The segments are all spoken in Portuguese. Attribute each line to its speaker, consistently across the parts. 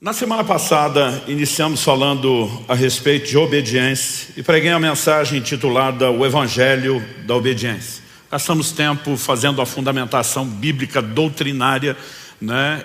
Speaker 1: Na semana passada, iniciamos falando a respeito de obediência e preguei a mensagem intitulada O Evangelho da Obediência. Gastamos tempo fazendo a fundamentação bíblica doutrinária,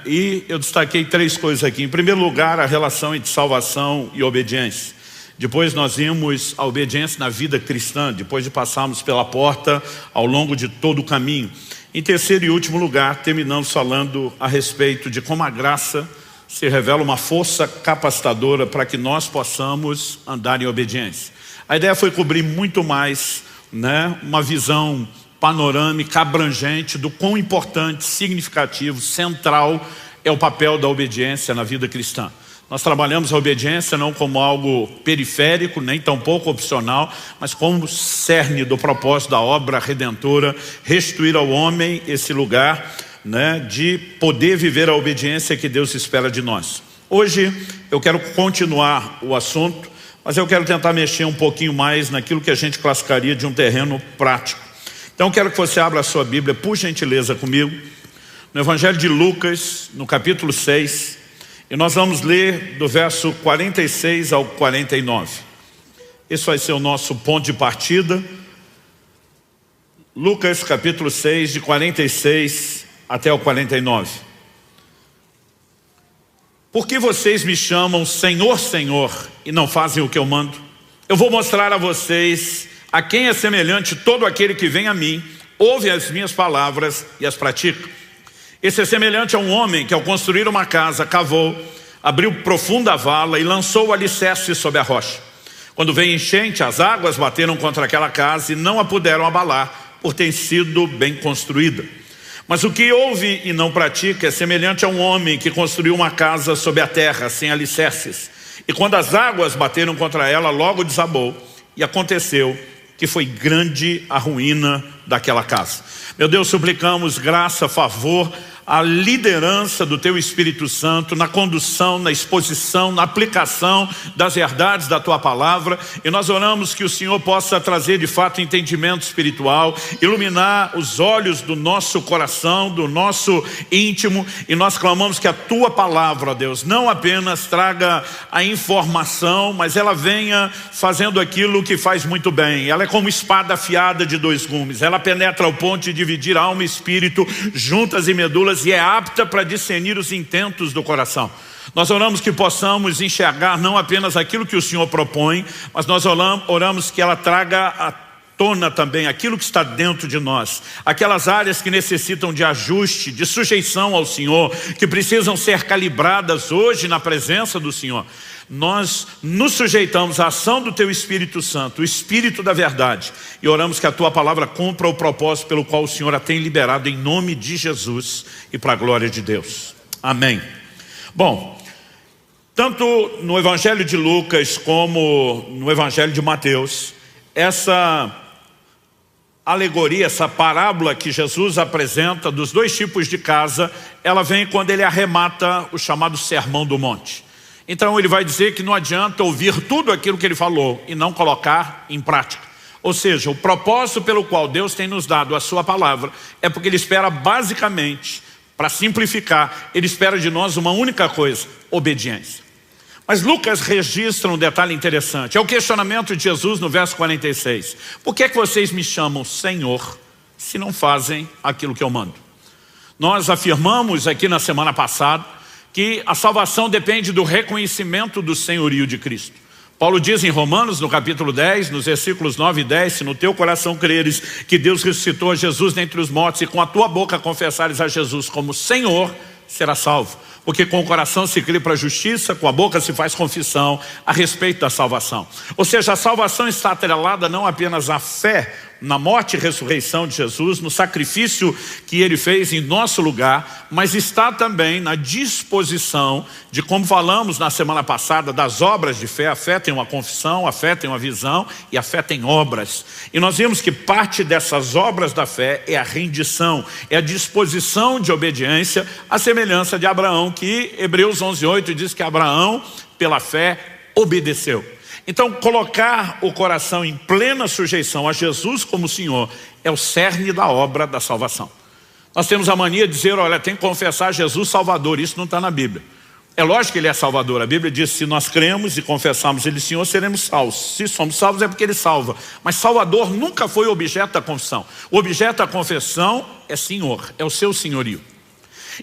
Speaker 1: E eu destaquei três coisas aqui. Em primeiro lugar, a relação entre salvação e obediência. Depois nós vimos a obediência na vida cristã, depois de passarmos pela porta ao longo de todo o caminho. Em terceiro e último lugar, terminamos falando a respeito de como a graça se revela uma força capacitadora para que nós possamos andar em obediência. A ideia foi cobrir muito mais, uma visão panorâmica, abrangente do quão importante, significativo, central é o papel da obediência na vida cristã. Nós trabalhamos a obediência não como algo periférico, nem tampouco opcional, mas como cerne do propósito da obra redentora, restituir ao homem esse lugar, de poder viver a obediência que Deus espera de nós. Hoje eu quero continuar o assunto, mas eu quero tentar mexer um pouquinho mais naquilo que a gente classificaria de um terreno prático. Então eu quero que você abra a sua Bíblia, por gentileza, comigo, no Evangelho de Lucas, no capítulo 6, e nós vamos ler do verso 46 ao 49. Esse vai ser o nosso ponto de partida. Lucas capítulo 6, de 46 até o 49. Por que vocês me chamam Senhor, Senhor, e não fazem o que eu mando? Eu vou mostrar a vocês a quem é semelhante todo aquele que vem a mim, ouve as minhas palavras e as pratica. Esse é semelhante a um homem que, ao construir uma casa, cavou, abriu profunda vala e lançou o alicerce sobre a rocha. Quando veio enchente, as águas bateram contra aquela casa e não a puderam abalar, por ter sido bem construída. Mas o que ouve e não pratica é semelhante a um homem que construiu uma casa sobre a terra, sem alicerces. E quando as águas bateram contra ela, logo desabou. E aconteceu que foi grande a ruína daquela casa. Meu Deus, suplicamos graça, favor, a liderança do Teu Espírito Santo na condução, na exposição, na aplicação das verdades da Tua Palavra, e nós oramos que o Senhor possa trazer de fato entendimento espiritual, iluminar os olhos do nosso coração, do nosso íntimo, e nós clamamos que a Tua Palavra, Deus, não apenas traga a informação, mas ela venha fazendo aquilo que faz muito bem. Ela é como espada afiada de dois gumes, ela penetra ao ponto de dividir alma e espírito, juntas e medulas, e é apta para discernir os intentos do coração. Nós oramos que possamos enxergar não apenas aquilo que o Senhor propõe, mas nós oramos que ela traga à tona também aquilo que está dentro de nós, aquelas áreas que necessitam de ajuste, de sujeição ao Senhor, que precisam ser calibradas hoje na presença do Senhor. Nós nos sujeitamos à ação do Teu Espírito Santo, o Espírito da verdade, e oramos que a Tua Palavra cumpra o propósito pelo qual o Senhor a tem liberado, em nome de Jesus e para a glória de Deus. Amém. Bom, tanto no Evangelho de Lucas como no Evangelho de Mateus, essa alegoria, essa parábola que Jesus apresenta dos dois tipos de casa, ela vem quando ele arremata o chamado Sermão do Monte. Então ele vai dizer que não adianta ouvir tudo aquilo que ele falou e não colocar em prática. Ou seja, o propósito pelo qual Deus tem nos dado a sua palavra é porque Ele espera basicamente, para simplificar, Ele espera de nós uma única coisa: obediência. Mas Lucas registra um detalhe interessante, é o questionamento de Jesus no verso 46. Por que é que vocês me chamam Senhor se não fazem aquilo que eu mando? Nós afirmamos aqui na semana passada que a salvação depende do reconhecimento do senhorio de Cristo. Paulo diz em Romanos, no capítulo 10, nos versículos 9 e 10, se no teu coração creres que Deus ressuscitou a Jesus dentre os mortos e com a tua boca confessares a Jesus como Senhor, será salvo. Porque com o coração se crê para a justiça, com a boca se faz confissão a respeito da salvação. Ou seja, a salvação está atrelada não apenas à fé na morte e ressurreição de Jesus, no sacrifício que Ele fez em nosso lugar, mas está também na disposição de, como falamos na semana passada, das obras de fé. A fé tem uma confissão, a fé tem uma visão e a fé tem obras. E nós vimos que parte dessas obras da fé é a rendição, é a disposição de obediência, a semelhança de Abraão, que Hebreus 11:8 diz que Abraão, pela fé, obedeceu. Então, colocar o coração em plena sujeição a Jesus como Senhor é o cerne da obra da salvação. Nós temos a mania de dizer, olha, tem que confessar Jesus Salvador. Isso não está na Bíblia. É lógico que Ele é Salvador. A Bíblia diz, se nós cremos e confessarmos Ele Senhor, seremos salvos. Se somos salvos é porque Ele salva. Mas Salvador nunca foi o objeto da confissão. O objeto da confissão é Senhor, é o seu senhorio.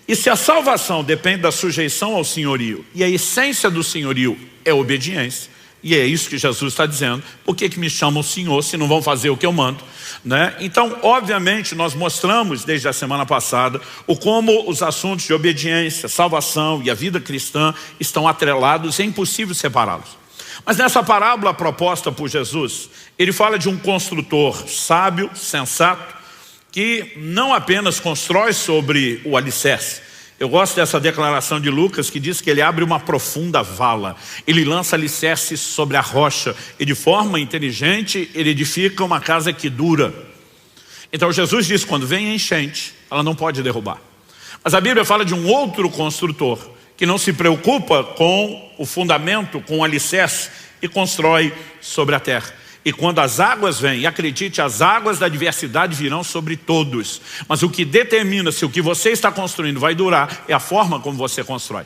Speaker 1: E se a salvação depende da sujeição ao senhorio, e a essência do senhorio é obediência, e é isso que Jesus está dizendo, por que me chamam Senhor se não vão fazer o que eu mando? Né? Então, obviamente, nós mostramos desde a semana passada como os assuntos de obediência, salvação e a vida cristã estão atrelados e é impossível separá-los. Mas nessa parábola proposta por Jesus, ele fala de um construtor sábio, sensato, que não apenas constrói sobre o alicerce. Eu gosto dessa declaração de Lucas que diz que ele abre uma profunda vala. Ele lança alicerces sobre a rocha e de forma inteligente ele edifica uma casa que dura. Então Jesus diz, quando vem a enchente, ela não pode derrubar. Mas a Bíblia fala de um outro construtor que não se preocupa com o fundamento, com o alicerce e constrói sobre a terra. E quando as águas vêm, e acredite, as águas da adversidade virão sobre todos. Mas o que determina se o que você está construindo vai durar é a forma como você constrói.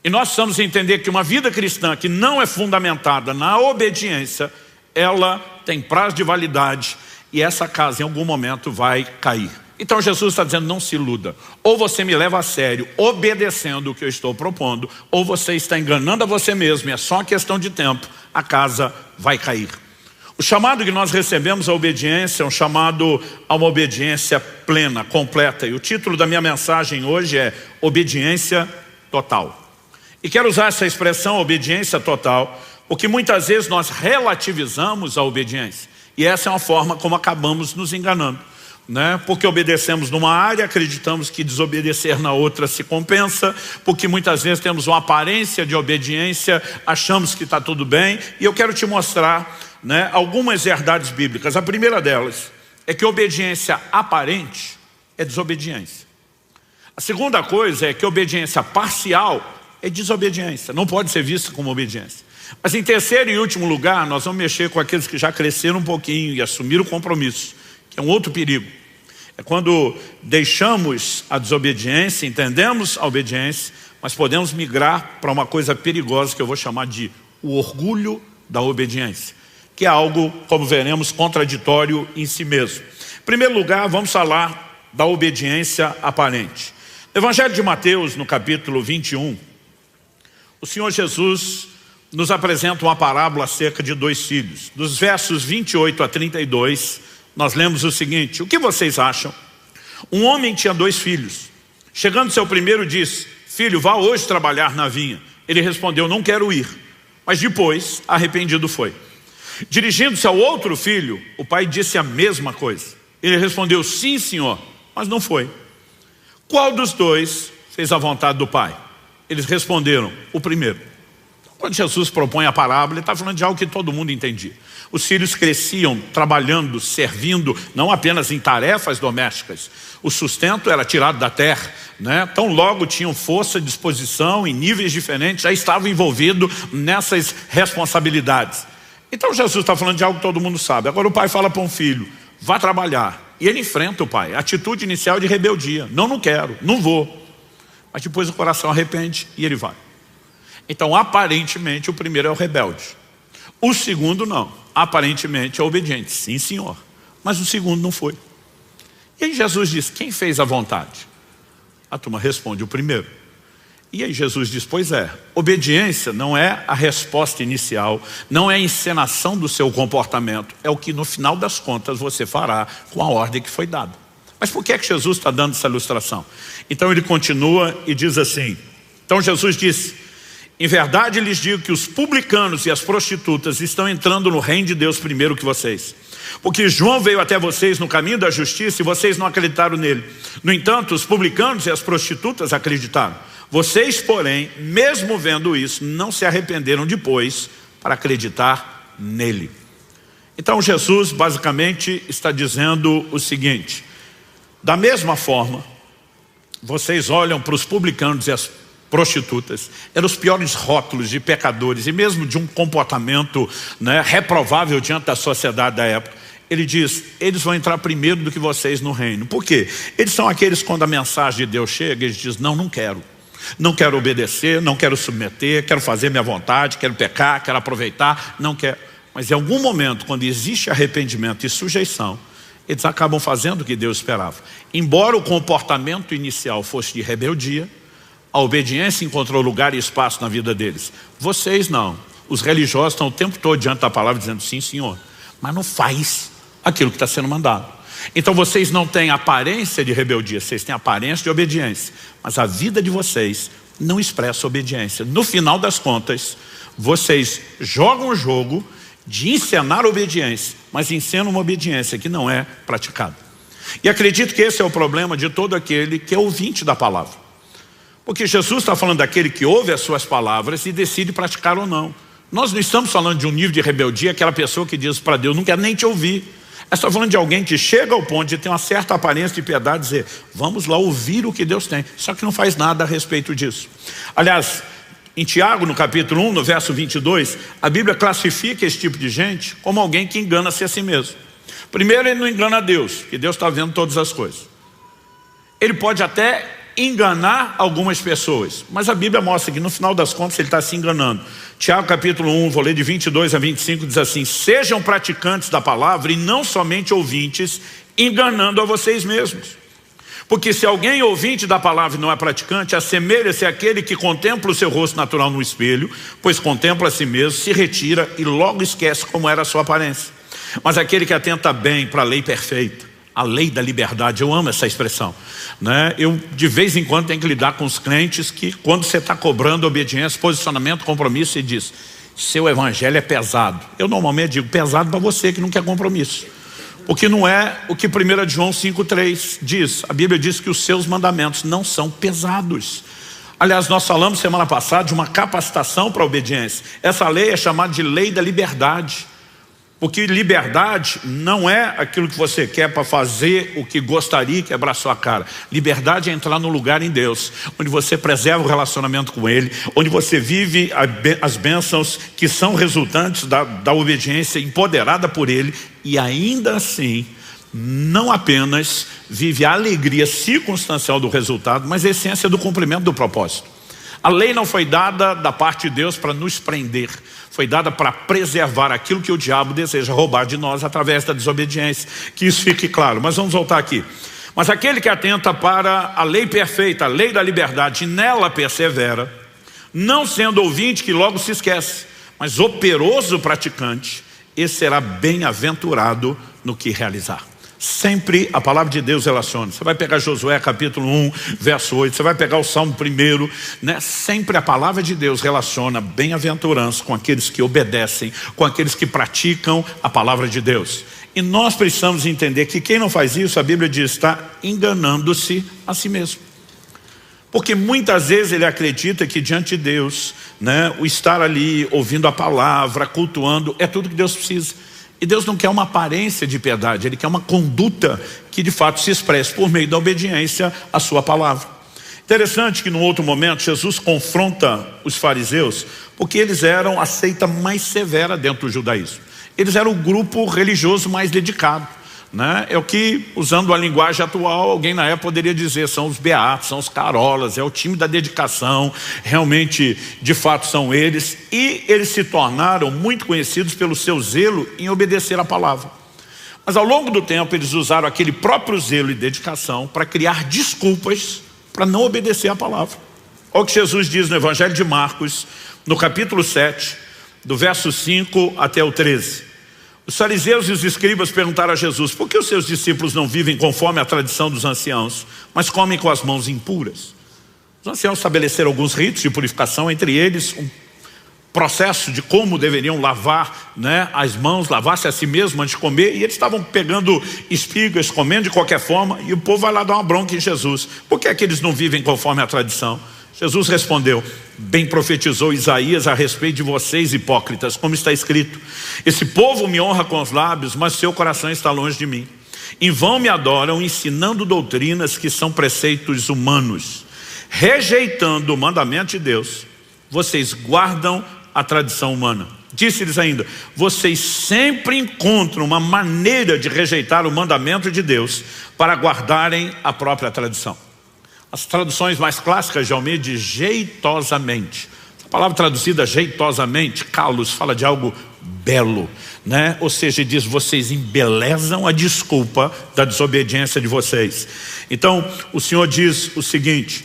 Speaker 1: E nós precisamos entender que uma vida cristã que não é fundamentada na obediência, ela tem prazo de validade e essa casa em algum momento vai cair. Então Jesus está dizendo, não se iluda. Ou você me leva a sério, obedecendo o que eu estou propondo, ou você está enganando a você mesmo, e é só uma questão de tempo, a casa vai cair. O chamado que nós recebemos à obediência é um chamado a uma obediência plena, completa. E o título da minha mensagem hoje é Obediência Total. E quero usar essa expressão, obediência total, porque muitas vezes nós relativizamos a obediência. E essa é uma forma como acabamos nos enganando. Né? Porque obedecemos numa área, acreditamos que desobedecer na outra se compensa, porque muitas vezes temos uma aparência de obediência, achamos que está tudo bem. E eu quero te mostrar algumas verdades bíblicas. A primeira delas é que obediência aparente é desobediência. A segunda coisa é que obediência parcial é desobediência, não pode ser vista como obediência. Mas em terceiro e último lugar, nós vamos mexer com aqueles que já cresceram um pouquinho e assumiram o compromisso, que é um outro perigo. É quando deixamos a desobediência, entendemos a obediência, mas podemos migrar para uma coisa perigosa que eu vou chamar de o orgulho da obediência, que é algo, como veremos, contraditório em si mesmo. Em primeiro lugar, vamos falar da obediência aparente. No Evangelho de Mateus, no capítulo 21, o Senhor Jesus nos apresenta uma parábola acerca de dois filhos. Dos versos 28 a 32, nós lemos o seguinte: o que vocês acham? Um homem tinha dois filhos. Chegando seu primeiro, disse: filho, vá hoje trabalhar na vinha. Ele respondeu: não quero ir. Mas depois, arrependido foi. Dirigindo-se ao outro filho, o pai disse a mesma coisa. Ele respondeu: sim, senhor, mas não foi. Qual dos dois fez a vontade do pai? Eles responderam: o primeiro. Quando Jesus propõe a parábola, ele está falando de algo que todo mundo entendia. Os filhos cresciam trabalhando, servindo, não apenas em tarefas domésticas. O sustento era tirado da terra, Então logo tinham força, disposição, em níveis diferentes, já estavam envolvidos nessas responsabilidades. Então Jesus está falando de algo que todo mundo sabe. Agora o pai fala para um filho: vá trabalhar. E ele enfrenta o pai. A atitude inicial de rebeldia: não quero, não vou. Mas depois o coração arrepende e ele vai. Então aparentemente o primeiro é o rebelde. O segundo não. Aparentemente é obediente. Sim, senhor. Mas o segundo não foi. E aí Jesus diz: quem fez a vontade? A turma responde: o primeiro. E aí Jesus diz: pois é, obediência não é a resposta inicial, não é a encenação do seu comportamento, é o que no final das contas você fará com a ordem que foi dada. Mas por que é que Jesus está dando essa ilustração? Então ele continua e diz assim: então Jesus disse: em verdade lhes digo que os publicanos e as prostitutas estão entrando no reino de Deus primeiro que vocês. Porque João veio até vocês no caminho da justiça e vocês não acreditaram nele. No entanto, os publicanos e as prostitutas acreditaram. Vocês, porém, mesmo vendo isso, não se arrependeram depois para acreditar nele. Então Jesus basicamente está dizendo o seguinte: da mesma forma, vocês olham para os publicanos e as prostitutas, eram os piores rótulos de pecadores e mesmo de um comportamento reprovável diante da sociedade da época. Ele diz: eles vão entrar primeiro do que vocês no reino. Por quê? Eles são aqueles, quando a mensagem de Deus chega, eles dizem: não quero. Não quero obedecer, não quero submeter, quero fazer minha vontade, quero pecar, quero aproveitar, não quero. Mas em algum momento, quando existe arrependimento e sujeição, eles acabam fazendo o que Deus esperava. Embora o comportamento inicial fosse de rebeldia, a obediência encontrou lugar e espaço na vida deles. Vocês não. Os religiosos estão o tempo todo diante da palavra dizendo sim, Senhor, mas não faz aquilo que está sendo mandado. Então vocês não têm aparência de rebeldia, vocês têm aparência de obediência, mas a vida de vocês não expressa obediência. No final das contas, vocês jogam o jogo de encenar obediência, mas encenam uma obediência que não é praticada. E acredito que esse é o problema de todo aquele que é ouvinte da palavra. Porque Jesus está falando daquele que ouve as suas palavras e decide praticar ou não. Nós não estamos falando de um nível de rebeldia, aquela pessoa que diz para Deus, não quero nem te ouvir. Está falando de alguém que chega ao ponto de ter uma certa aparência de piedade e dizer, vamos lá ouvir o que Deus tem, só que não faz nada a respeito disso. Aliás, em Tiago, no capítulo 1, no verso 22, a Bíblia classifica esse tipo de gente como alguém que engana-se a si mesmo. Primeiro, ele não engana a Deus, porque Deus está vendo todas as coisas. Ele pode até enganar algumas pessoas, mas a Bíblia mostra que no final das contas ele está se enganando. Tiago capítulo 1, vou ler de 22 a 25, diz assim, sejam praticantes da palavra e não somente ouvintes, enganando a vocês mesmos. Porque se alguém ouvinte da palavra e não é praticante, assemelha-se àquele que contempla o seu rosto natural no espelho, pois contempla a si mesmo, se retira e logo esquece como era a sua aparência. Mas aquele que atenta bem para a lei perfeita, a lei da liberdade, eu amo essa expressão, né? Eu de vez em quando tenho que lidar com os crentes que quando você está cobrando obediência, posicionamento, compromisso, você diz, seu evangelho é pesado. Eu normalmente digo, pesado para você que não quer compromisso. Porque não é o que 1 João 5,3 diz. A Bíblia diz que os seus mandamentos não são pesados. Aliás, nós falamos semana passada de uma capacitação para a obediência. Essa lei é chamada de lei da liberdade. Porque liberdade não é aquilo que você quer para fazer o que gostaria e quebrar sua cara. Liberdade é entrar no lugar em Deus, onde você preserva o relacionamento com Ele, onde você vive as bênçãos que são resultantes da obediência empoderada por Ele, e ainda assim, não apenas vive a alegria circunstancial do resultado, mas a essência do cumprimento do propósito. A lei não foi dada da parte de Deus para nos prender, foi dada para preservar aquilo que o diabo deseja roubar de nós através da desobediência. Que isso fique claro, mas vamos voltar aqui. Mas aquele que atenta para a lei perfeita, a lei da liberdade, e nela persevera, não sendo ouvinte que logo se esquece, mas operoso praticante, esse será bem-aventurado no que realizar. Sempre a palavra de Deus relaciona. Você vai pegar Josué capítulo 1, verso 8, você vai pegar o Salmo 1, né? Sempre a palavra de Deus relaciona bem-aventurança com aqueles que obedecem, com aqueles que praticam a palavra de Deus. E nós precisamos entender que quem não faz isso, a Bíblia diz, está enganando-se a si mesmo. Porque muitas vezes ele acredita que diante de Deus, né, o estar ali ouvindo a palavra, cultuando, é tudo que Deus precisa. E Deus não quer uma aparência de piedade, Ele quer uma conduta que de fato se expresse por meio da obediência à sua palavra. Interessante que num outro momento Jesus confronta os fariseus, porque eles eram a seita mais severa dentro do judaísmo. Eles eram o grupo religioso mais dedicado, né? É o que, usando a linguagem atual, alguém na época poderia dizer, são os beatos, são os carolas, é o time da dedicação, realmente, de fato são eles, e eles se tornaram muito conhecidos pelo seu zelo em obedecer a palavra. Mas ao longo do tempo eles usaram aquele próprio zelo e dedicação para criar desculpas para não obedecer a palavra. Olha o que Jesus diz no Evangelho de Marcos, no capítulo 7, do verso 5 até o 13. Os fariseus e os escribas perguntaram a Jesus, por que os seus discípulos não vivem conforme a tradição dos anciãos, mas comem com as mãos impuras? Os anciãos estabeleceram alguns ritos de purificação, entre eles um processo de como deveriam lavar, né, as mãos, lavar-se a si mesmo antes de comer, e eles estavam pegando espigas, comendo de qualquer forma, e o povo vai lá dar uma bronca em Jesus. Por que é que eles não vivem conforme a tradição? Jesus respondeu, bem profetizou Isaías a respeito de vocês hipócritas, como está escrito, esse povo me honra com os lábios, mas seu coração está longe de mim. Em vão me adoram, ensinando doutrinas que são preceitos humanos. Rejeitando o mandamento de Deus, vocês guardam a tradição humana. Disse-lhes ainda, vocês sempre encontram uma maneira de rejeitar o mandamento de Deus para guardarem a própria tradição. As traduções mais clássicas de Almeida diz jeitosamente. A palavra traduzida jeitosamente, kalos, fala de algo belo, né? Ou seja, diz, vocês embelezam a desculpa da desobediência de vocês. Então, o Senhor diz o seguinte: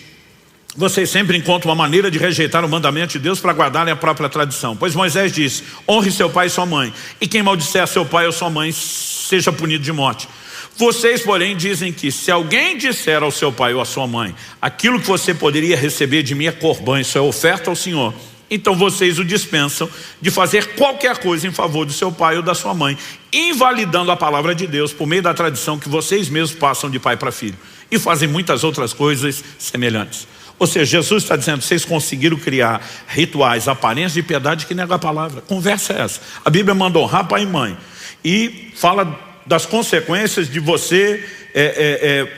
Speaker 1: vocês sempre encontram uma maneira de rejeitar o mandamento de Deus para guardarem a própria tradição. Pois Moisés disse, honre seu pai e sua mãe, e quem maldisser seu pai ou sua mãe seja punido de morte. Vocês, porém, dizem que se alguém disser ao seu pai ou à sua mãe, aquilo que você poderia receber de mim é corbã, isso é oferta ao Senhor, então vocês o dispensam de fazer qualquer coisa em favor do seu pai ou da sua mãe, invalidando a palavra de Deus por meio da tradição que vocês mesmos passam de pai para filho, e fazem muitas outras coisas semelhantes. Ou seja, Jesus está dizendo, vocês conseguiram criar rituais, aparências de piedade que negam a palavra. Conversa é essa. A Bíblia manda honrar pai e mãe. E fala das consequências de você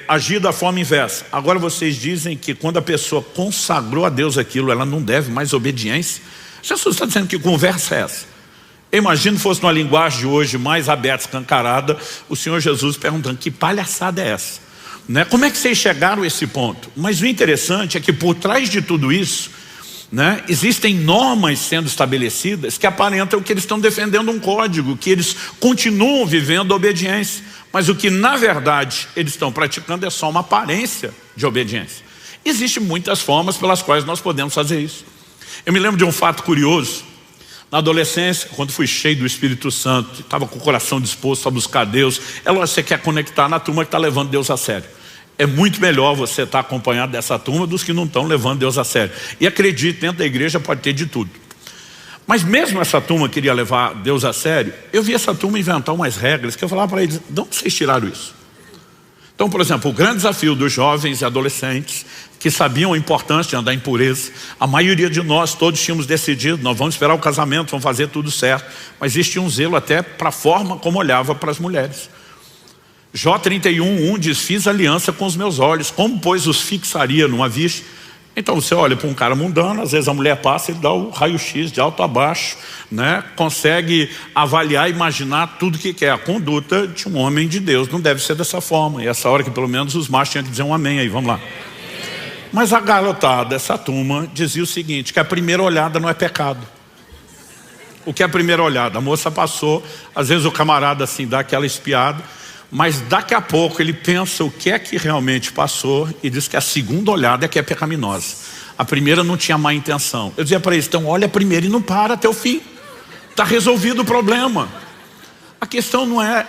Speaker 1: agir da forma inversa. Agora vocês dizem que quando a pessoa consagrou a Deus aquilo, ela não deve mais obediência. Jesus está dizendo que conversa é essa. Eu imagino que fosse numa linguagem de hoje mais aberta, escancarada, o Senhor Jesus perguntando, que palhaçada é essa? Né? Como é que vocês chegaram a esse ponto? Mas o interessante é que por trás de tudo isso, né, existem normas sendo estabelecidas que aparentam que eles estão defendendo um código, que eles continuam vivendo a obediência, mas o que na verdade eles estão praticando é só uma aparência de obediência. Existem muitas formas pelas quais nós podemos fazer isso. Eu me lembro de um fato curioso. Na adolescência, quando fui cheio do Espírito Santo, estava com o coração disposto a buscar Deus, é lógico que você quer conectar na turma que está levando Deus a sério. É muito melhor você estar acompanhado dessa turma dos que não estão levando Deus a sério. E acredite, dentro da igreja pode ter de tudo. Mas mesmo essa turma queria levar Deus a sério, eu vi essa turma inventar umas regras que eu falava para eles, de onde vocês tiraram isso? Então, por exemplo, o grande desafio dos jovens e adolescentes que sabiam a importância de andar em pureza, a maioria de nós, todos tínhamos decidido, nós vamos esperar o casamento, vamos fazer tudo certo, mas existia um zelo até para a forma como olhava para as mulheres. Jó 31:1 diz, fiz aliança com os meus olhos, como pois os fixaria numa vista? Então você olha para um cara mundano, às vezes a mulher passa, ele dá o raio-x de alto a baixo, né? Consegue avaliar, imaginar tudo que quer. A conduta de um homem de Deus não deve ser dessa forma. E essa hora que pelo menos os machos tinham que dizer um amém aí, vamos lá. Mas a garotada, essa turma, dizia o seguinte, que a primeira olhada não é pecado. O que é a primeira olhada? A moça passou, às vezes o camarada assim dá aquela espiada, mas daqui a pouco ele pensa o que é que realmente passou e diz que a segunda olhada é que é pecaminosa. A primeira não tinha má intenção. Eu dizia para eles, então olha primeiro e não para até o fim. Está resolvido o problema. A questão não é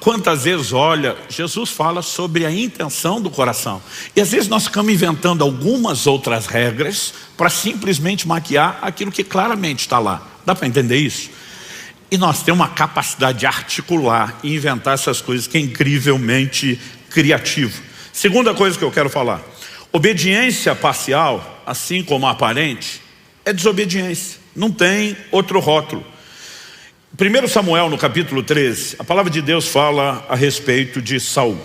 Speaker 1: quantas vezes olha, Jesus fala sobre a intenção do coração. E às vezes nós ficamos inventando algumas outras regras para simplesmente maquiar aquilo que claramente está lá. Dá para entender isso? E nós temos uma capacidade de articular e inventar essas coisas que é incrivelmente criativo. Segunda coisa que eu quero falar. Obediência parcial, assim como a aparente, é desobediência. Não tem outro rótulo. 1 Samuel, no capítulo 13, a palavra de Deus fala a respeito de Saul.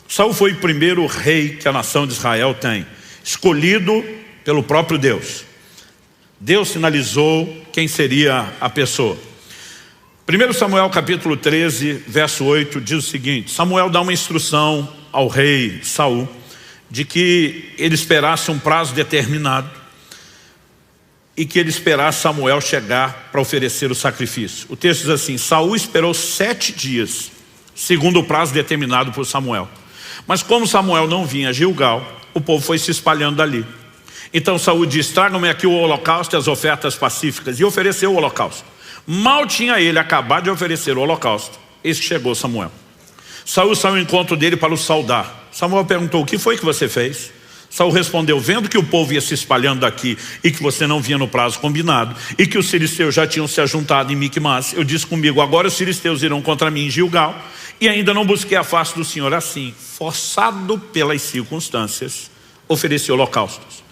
Speaker 1: Saul foi o primeiro rei que a nação de Israel tem, escolhido pelo próprio Deus. Deus sinalizou quem seria a pessoa. 1 Samuel capítulo 13, verso 8, diz o seguinte, Samuel dá uma instrução ao rei Saul, de que ele esperasse um prazo determinado, e que ele esperasse Samuel chegar para oferecer o sacrifício. O texto diz assim, Saul esperou 7 dias, segundo o prazo determinado por Samuel. Mas como Samuel não vinha a Gilgal, o povo foi se espalhando dali. Então Saul disse, tragam-me aqui o holocausto e as ofertas pacíficas, e ofereceu o holocausto. Mal tinha ele acabado de oferecer o holocausto, eis que chegou Samuel. Saul saiu ao encontro dele para o saudar. Samuel perguntou, o que foi que você fez? Saul respondeu, vendo que o povo ia se espalhando daqui e que você não vinha no prazo combinado e que os filisteus já tinham se ajuntado em Miquimás, eu disse comigo, agora os filisteus irão contra mim em Gilgal e ainda não busquei a face do Senhor. Assim, forçado pelas circunstâncias, ofereci holocaustos.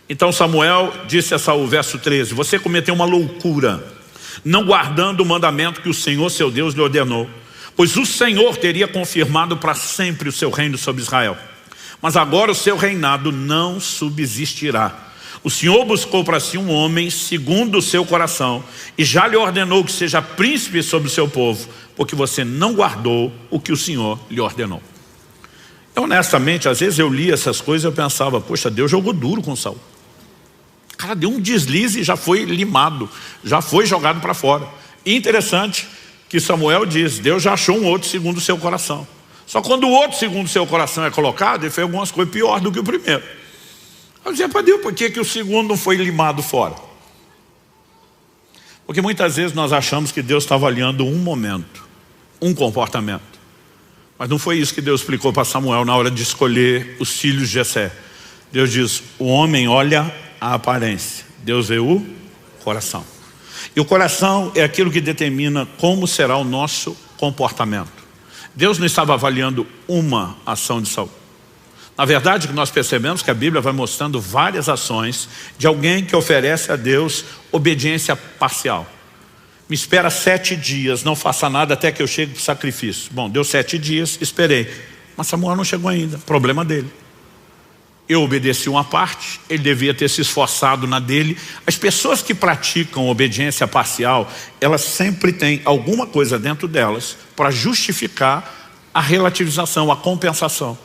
Speaker 1: Então Samuel disse a Saul, verso 13, você cometeu uma loucura, não guardando o mandamento que o Senhor seu Deus lhe ordenou, pois o Senhor teria confirmado para sempre o seu reino sobre Israel. Mas agora o seu reinado não subsistirá. O Senhor buscou para si um homem segundo o seu coração e já lhe ordenou que seja príncipe sobre o seu povo, porque você não guardou o que o Senhor lhe ordenou. Honestamente, às vezes eu lia essas coisas e eu pensava, poxa, Deus jogou duro com Saul. O cara deu um deslize e já foi limado, já foi jogado para fora. E interessante que Samuel diz, Deus já achou um outro segundo o seu coração. Só quando o outro segundo o seu coração é colocado, ele fez algumas coisas piores do que o primeiro. Eu dizia para Deus, por que o segundo não foi limado fora? Porque muitas vezes nós achamos que Deus está avaliando um momento, um comportamento. Mas não foi isso que Deus explicou para Samuel na hora de escolher os filhos de Jessé. Deus diz, o homem olha a aparência, Deus vê o coração. E o coração é aquilo que determina como será o nosso comportamento. Deus não estava avaliando uma ação de Saul. Na verdade, que nós percebemos que a Bíblia vai mostrando várias ações de alguém que oferece a Deus obediência parcial. Me espera 7 dias, não faça nada até que eu chegue para o sacrifício. Bom, deu 7 dias, esperei. Mas Samuel não chegou ainda, problema dele. Eu obedeci uma parte, ele devia ter se esforçado na dele. As pessoas que praticam obediência parcial, elas sempre têm alguma coisa dentro delas para justificar a relativização, a compensação.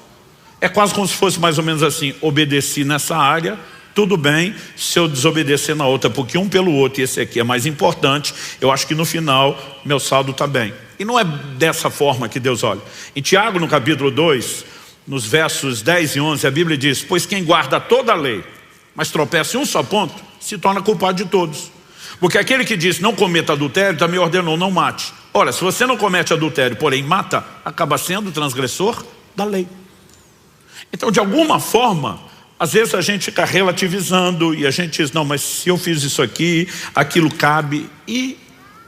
Speaker 1: É quase como se fosse mais ou menos assim, obedeci nessa área, tudo bem se eu desobedecer na outra, porque um pelo outro, e esse aqui é mais importante, eu acho que no final meu saldo está bem. E não é dessa forma que Deus olha. Em Tiago, no capítulo 2, nos versos 10 e 11, a Bíblia diz, pois quem guarda toda a lei, mas tropeça em um só ponto, se torna culpado de todos. Porque aquele que diz não cometa adultério, também ordenou não mate. Ora, se você não comete adultério, porém mata, acaba sendo transgressor da lei. Então, de alguma forma, às vezes a gente fica relativizando e a gente diz, não, mas se eu fiz isso aqui, aquilo cabe. E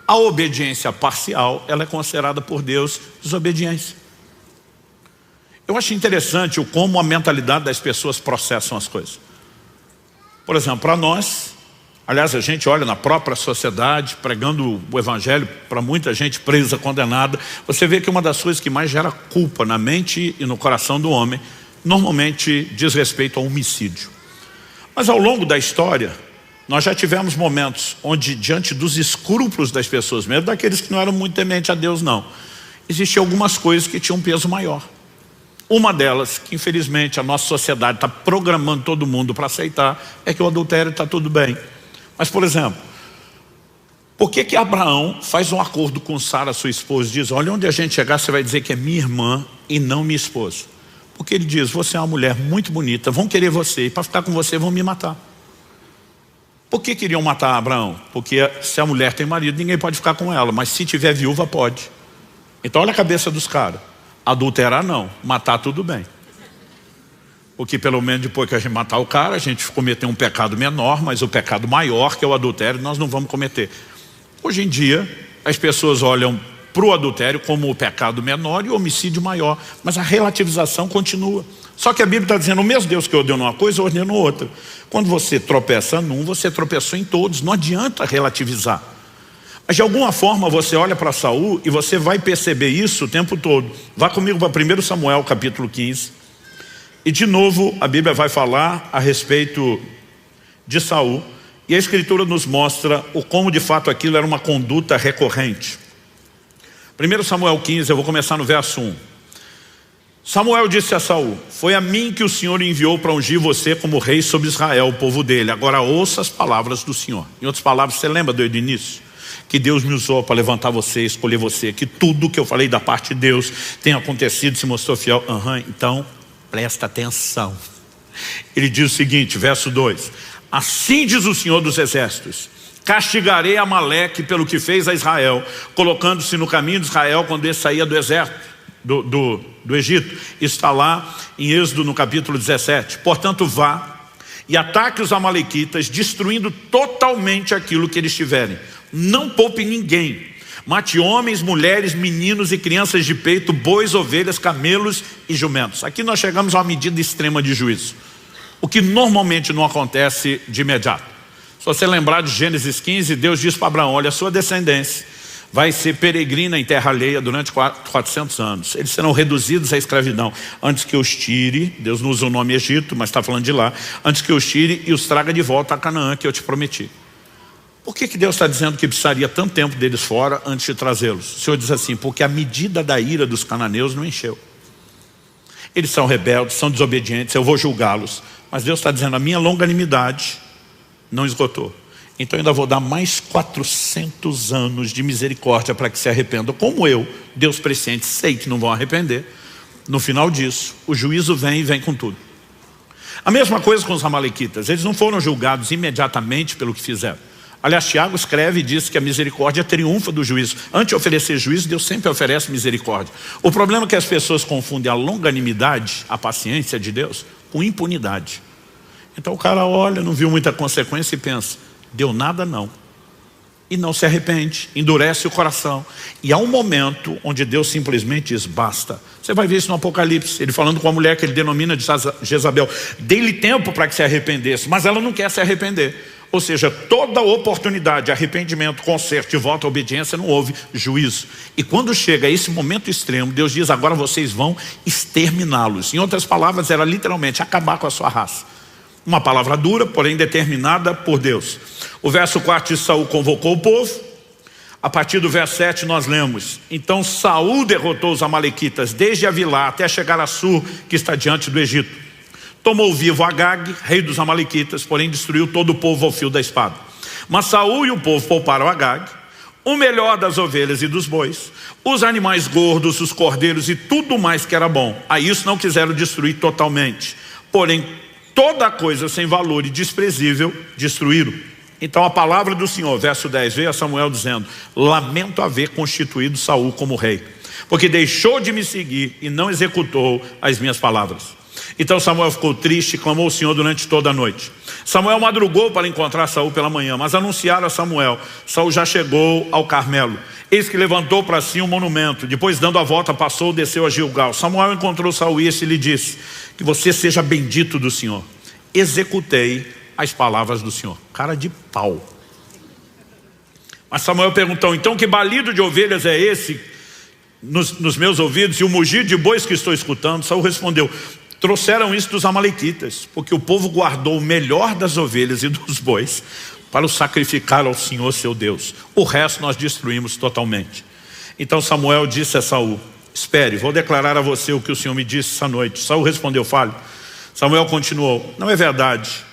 Speaker 1: a obediência parcial, ela é considerada por Deus desobediência. Eu acho interessante como a mentalidade das pessoas processam as coisas. Por exemplo, para nós, aliás, a gente olha na própria sociedade, pregando o evangelho para muita gente presa, condenada, você vê que uma das coisas que mais gera culpa na mente e no coração do homem, normalmente diz respeito ao homicídio. Mas ao longo da história, nós já tivemos momentos onde, diante dos escrúpulos das pessoas, mesmo daqueles que não eram muito tementes a Deus, não, existiam algumas coisas que tinham um peso maior. Uma delas, que infelizmente a nossa sociedade está programando todo mundo para aceitar, é que o adultério está tudo bem. Mas, por exemplo, por que Abraão faz um acordo com Sara, sua esposa, e diz, olha, onde a gente chegar, você vai dizer que é minha irmã e não minha esposa? Porque ele diz, você é uma mulher muito bonita, vão querer você, e para ficar com você vão me matar. Por que queriam matar Abraão? Porque se a mulher tem marido, ninguém pode ficar com ela, mas se tiver viúva, pode. Então olha a cabeça dos caras. Adulterar não, matar tudo bem. Porque pelo menos depois que a gente matar o cara, a gente cometeu um pecado menor, mas o pecado maior, que é o adultério, nós não vamos cometer. Hoje em dia, as pessoas olham para o adultério como o pecado menor e o homicídio maior, mas a relativização continua. Só que a Bíblia está dizendo, o mesmo Deus que ordenou uma coisa, ordenou outra. Quando você tropeça num, você tropeçou em todos, não adianta relativizar. Mas de alguma forma você olha para Saul e você vai perceber isso o tempo todo. Vá comigo para 1 Samuel capítulo 15. E de novo a Bíblia vai falar a respeito de Saul. E a Escritura nos mostra o como de fato aquilo era uma conduta recorrente. 1 Samuel 15, eu vou começar no verso 1. Samuel disse a Saul, foi a mim que o Senhor enviou para ungir você como rei sobre Israel, o povo dele. Agora ouça as palavras do Senhor. Em outras palavras, você lembra do início? Que Deus me usou para levantar você, escolher você, que tudo que eu falei da parte de Deus tem acontecido, se mostrou fiel. Então, presta atenção. Ele diz o seguinte, verso 2. Assim diz o Senhor dos Exércitos, castigarei Amaleque pelo que fez a Israel, colocando-se no caminho de Israel quando ele saía do exército, do Egito. Isso está lá em Êxodo no capítulo 17. Portanto, vá e ataque os amalequitas, destruindo totalmente aquilo que eles tiverem. Não poupe ninguém. Mate homens, mulheres, meninos e crianças de peito, bois, ovelhas, camelos e jumentos. Aqui nós chegamos a uma medida extrema de juízo, o que normalmente não acontece de imediato. Se você lembrar de Gênesis 15, Deus diz para Abraão, olha, a sua descendência vai ser peregrina em terra alheia durante 400 anos. Eles serão reduzidos à escravidão. Antes que eu os tire, Deus não usa o nome Egito, mas está falando de lá. Antes que eu os tire e os traga de volta a Canaã que eu te prometi. Por que Deus está dizendo que precisaria tanto tempo deles fora antes de trazê-los? O Senhor diz assim, porque a medida da ira dos cananeus não encheu. eles são rebeldes, são desobedientes, eu vou julgá-los. Mas Deus está dizendo, a minha longanimidade não esgotou. Então eu ainda vou dar mais 400 anos de misericórdia para que se arrependam. Como eu, Deus presciente, sei que não vão arrepender. No final disso, o juízo vem e vem com tudo. A mesma coisa com os amalequitas. Eles não foram julgados imediatamente pelo que fizeram. Aliás, Tiago escreve e diz que a misericórdia triunfa do juízo. Antes de oferecer juízo, Deus sempre oferece misericórdia. O problema é que as pessoas confundem a longanimidade, a paciência de Deus, com impunidade. Então o cara olha, não viu muita consequência e pensa, deu nada não. E não se arrepende, endurece o coração. E há um momento onde Deus simplesmente diz, basta. Você vai ver isso no Apocalipse, ele falando com a mulher que ele denomina de Jezabel. Dei-lhe tempo para que se arrependesse, mas ela não quer se arrepender. Ou seja, toda oportunidade, arrependimento, conserto e volta à obediência, não houve juízo. E quando chega a esse momento extremo, Deus diz, agora vocês vão exterminá-los. Em outras palavras, era literalmente acabar com a sua raça. Uma palavra dura, porém determinada por Deus. O verso 4 de Saul convocou o povo. A partir do verso 7 nós lemos, então Saul derrotou os amalequitas desde Avilá até chegar a Sur, que está diante do Egito. Tomou vivo Agag, rei dos amalequitas, porém destruiu todo o povo ao fio da espada. Mas Saul e o povo pouparam Agag, o melhor das ovelhas e dos bois, os animais gordos, os cordeiros e tudo mais que era bom. A isso não quiseram destruir totalmente, porém toda coisa sem valor e desprezível destruíram. Então a palavra do Senhor, verso 10, veio a Samuel dizendo, lamento haver constituído Saul como rei, porque deixou de me seguir e não executou as minhas palavras. Então Samuel ficou triste e clamou ao Senhor durante toda a noite. Samuel madrugou para encontrar Saul pela manhã, mas anunciaram a Samuel, Saul já chegou ao Carmelo. Eis que levantou para si um monumento, depois dando a volta passou, desceu a Gilgal. Samuel encontrou Saul e este lhe disse, que você seja bendito do Senhor. Executei as palavras do Senhor. Cara de pau. Mas Samuel perguntou, então que balido de ovelhas é esse nos meus ouvidos e o mugir de bois que estou escutando? Saul respondeu, trouxeram isso dos amalequitas, porque o povo guardou o melhor das ovelhas e dos bois para o sacrificar ao Senhor seu Deus. O resto nós destruímos totalmente. Então Samuel disse a Saul, espere, vou declarar a você o que o Senhor me disse essa noite. Saul respondeu, fale. Samuel continuou, não é verdade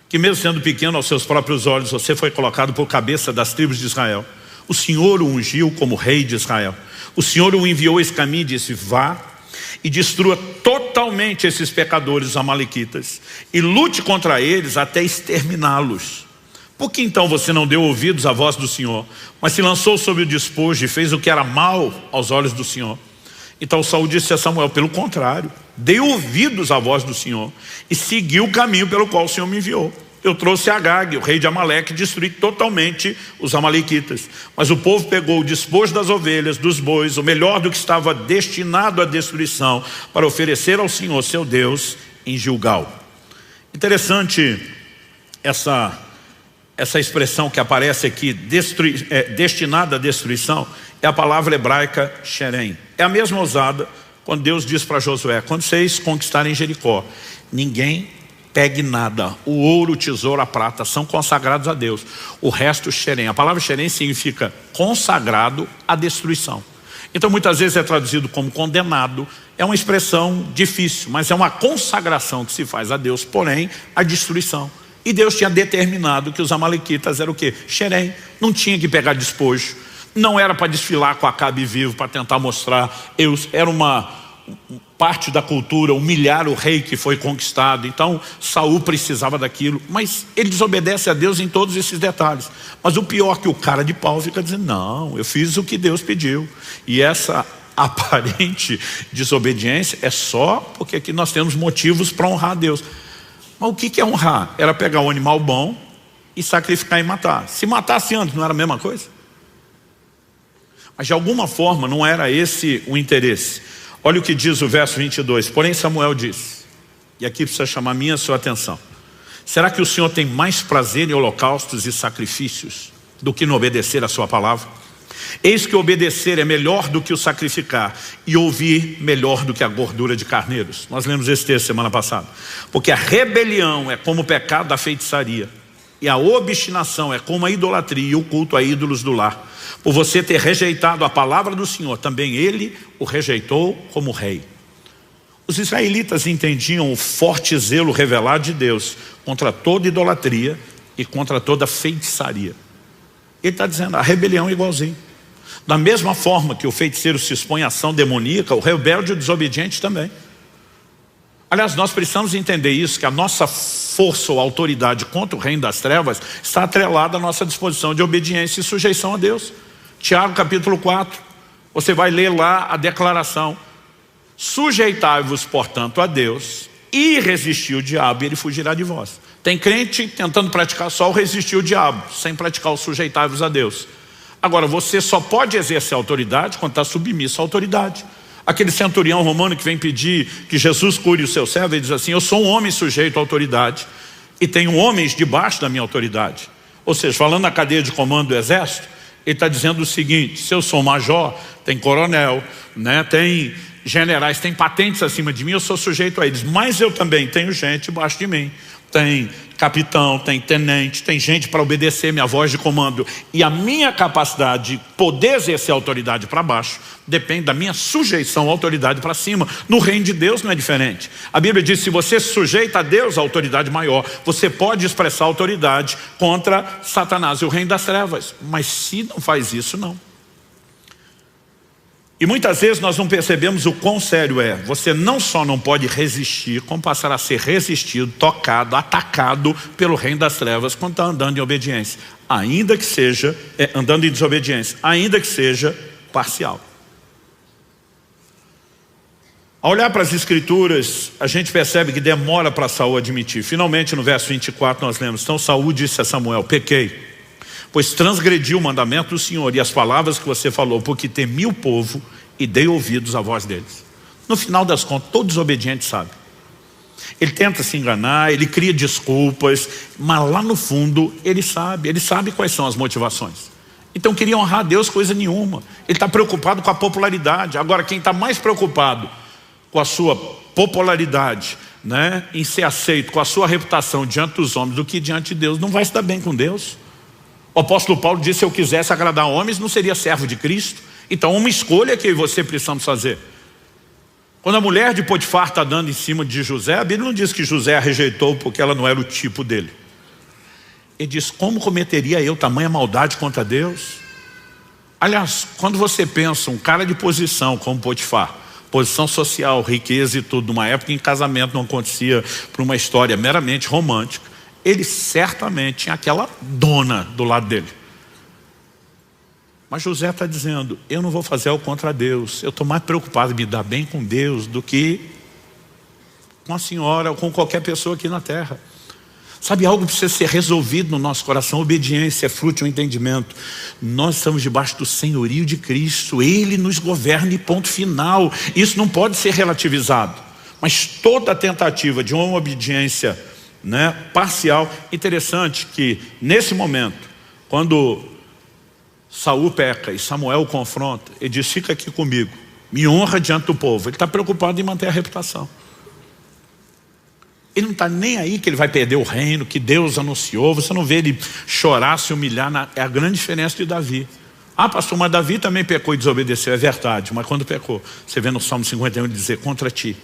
Speaker 1: que mesmo sendo pequeno aos seus próprios olhos, você foi colocado por cabeça das tribos de Israel? O Senhor o ungiu como rei de Israel. O Senhor o enviou esse caminho e disse, vá e destrua totalmente esses pecadores, os amalequitas, e lute contra eles até exterminá-los. Por que então você não deu ouvidos à voz do Senhor, mas se lançou sobre o despojo e fez o que era mal aos olhos do Senhor? Então Saul disse a Samuel, pelo contrário, dei ouvidos à voz do Senhor e segui o caminho pelo qual o Senhor me enviou. Eu trouxe Agag, o rei de Amaleque, e destruí totalmente os amalequitas. Mas o povo pegou o despojo das ovelhas, dos bois, o melhor do que estava destinado à destruição, para oferecer ao Senhor, seu Deus, em Gilgal. Interessante essa expressão que aparece aqui, destinada à destruição, é a palavra hebraica Sherem. É a mesma usada quando Deus diz para Josué, quando vocês conquistarem Jericó, ninguém pegue nada, o ouro, o tesouro, a prata são consagrados a Deus, o resto Sherem. A palavra Sherem significa consagrado à destruição. Então muitas vezes é traduzido como condenado. É uma expressão difícil, mas é uma consagração que se faz a Deus, porém a destruição. E Deus tinha determinado que os amalequitas eram o quê? Sherem. Não tinha que pegar despojo, não era para desfilar com Acabe vivo, para tentar mostrar, era uma parte da cultura, humilhar o rei que foi conquistado. Então Saul precisava daquilo, mas ele desobedece a Deus em todos esses detalhes. Mas o pior é que o cara de pau fica dizendo, não, eu fiz o que Deus pediu. E essa aparente desobediência é só porque aqui nós temos motivos para honrar a Deus. Mas o que é honrar? Era pegar um animal bom e sacrificar e matar. Se matasse antes, não era a mesma coisa? Mas de alguma forma não era esse o interesse. Olha o que diz o verso 22. Porém Samuel disse, e aqui precisa chamar minha sua atenção, será que o Senhor tem mais prazer em holocaustos e sacrifícios do que no obedecer a sua palavra? Eis que obedecer é melhor do que o sacrificar, e ouvir melhor do que a gordura de carneiros. Nós lemos esse texto semana passada. Porque a rebelião é como o pecado da feitiçaria, e a obstinação é como a idolatria e o culto a ídolos do lar. Por você ter rejeitado a palavra do Senhor, também ele o rejeitou como rei. Os israelitas entendiam o forte zelo revelado de Deus contra toda idolatria e contra toda feitiçaria. Ele está dizendo, a rebelião é igualzinho. Da mesma forma que o feiticeiro se expõe à ação demoníaca, o rebelde e o desobediente também. Aliás, nós precisamos entender isso, que a nossa força ou autoridade contra o reino das trevas está atrelada à nossa disposição de obediência e sujeição a Deus. Tiago capítulo 4, você vai ler lá a declaração: sujeitai-vos, portanto, a Deus e resistir o diabo e ele fugirá de vós. Tem crente tentando praticar só o resistir o diabo, sem praticar o sujeitai-vos a Deus. Agora, você só pode exercer autoridade quando está submisso à autoridade. Aquele centurião romano que vem pedir que Jesus cure o seu servo, ele diz assim: eu sou um homem sujeito à autoridade e tenho homens debaixo da minha autoridade. Ou seja, falando na cadeia de comando do exército, ele está dizendo o seguinte: se eu sou major, tem coronel, né, tem generais, tem patentes acima de mim, eu sou sujeito a eles. Mas eu também tenho gente debaixo de mim. Tem capitão, tem tenente, tem gente para obedecer minha voz de comando. E a minha capacidade de poder exercer autoridade para baixo depende da minha sujeição à autoridade para cima. No reino de Deus não é diferente. A Bíblia diz: se você se sujeita a Deus, a autoridade maior, você pode expressar autoridade contra Satanás e o reino das trevas. Mas se não faz isso, não. E muitas vezes nós não percebemos o quão sério é. Você não só não pode resistir, como passar a ser resistido, tocado, atacado pelo reino das trevas quando está andando em obediência. Ainda que seja, andando em desobediência, ainda que seja parcial. Ao olhar para as escrituras, a gente percebe que demora para Saul admitir. Finalmente no verso 24 nós lemos: então Saul disse a Samuel: pequei, pois transgredi o mandamento do Senhor e as palavras que você falou, porque temi o povo e dei ouvidos à voz deles. No final das contas, todo desobediente sabe. Ele tenta se enganar, ele cria desculpas, mas lá no fundo ele sabe quais são as motivações. Então queria honrar a Deus coisa nenhuma. Ele está preocupado com a popularidade. Agora, quem está mais preocupado com a sua popularidade, né, em ser aceito, com a sua reputação diante dos homens do que diante de Deus, não vai se dar bem com Deus. O apóstolo Paulo disse: se eu quisesse agradar homens, não seria servo de Cristo. Então uma escolha que eu e você precisamos fazer. Quando a mulher de Potifar está dando em cima de José, a Bíblia não diz que José a rejeitou porque ela não era o tipo dele. Ele diz: como cometeria eu tamanha maldade contra Deus? Aliás, quando você pensa um cara de posição como Potifar, posição social, riqueza e tudo, numa época em que casamento não acontecia por uma história meramente romântica, ele certamente tinha aquela dona do lado dele. Mas José está dizendo: eu não vou fazer algo contra Deus. Eu estou mais preocupado em me dar bem com Deus do que com a senhora ou com qualquer pessoa aqui na terra. Sabe, algo precisa ser resolvido no nosso coração. Obediência é fruto de um entendimento. Nós estamos debaixo do senhorio de Cristo. Ele nos governa e ponto final. Isso não pode ser relativizado. Mas toda tentativa de uma obediência, né, parcial. Interessante que nesse momento, quando Saul peca e Samuel o confronta, ele diz: fica aqui comigo, me honra diante do povo. Ele está preocupado em manter a reputação. Ele não está nem aí que ele vai perder o reino que Deus anunciou. Você não vê ele chorar, se humilhar. É a grande diferença de Davi. Ah, pastor, mas Davi também pecou e desobedeceu. É verdade, mas quando pecou, você vê no Salmo 51 ele dizer: contra ti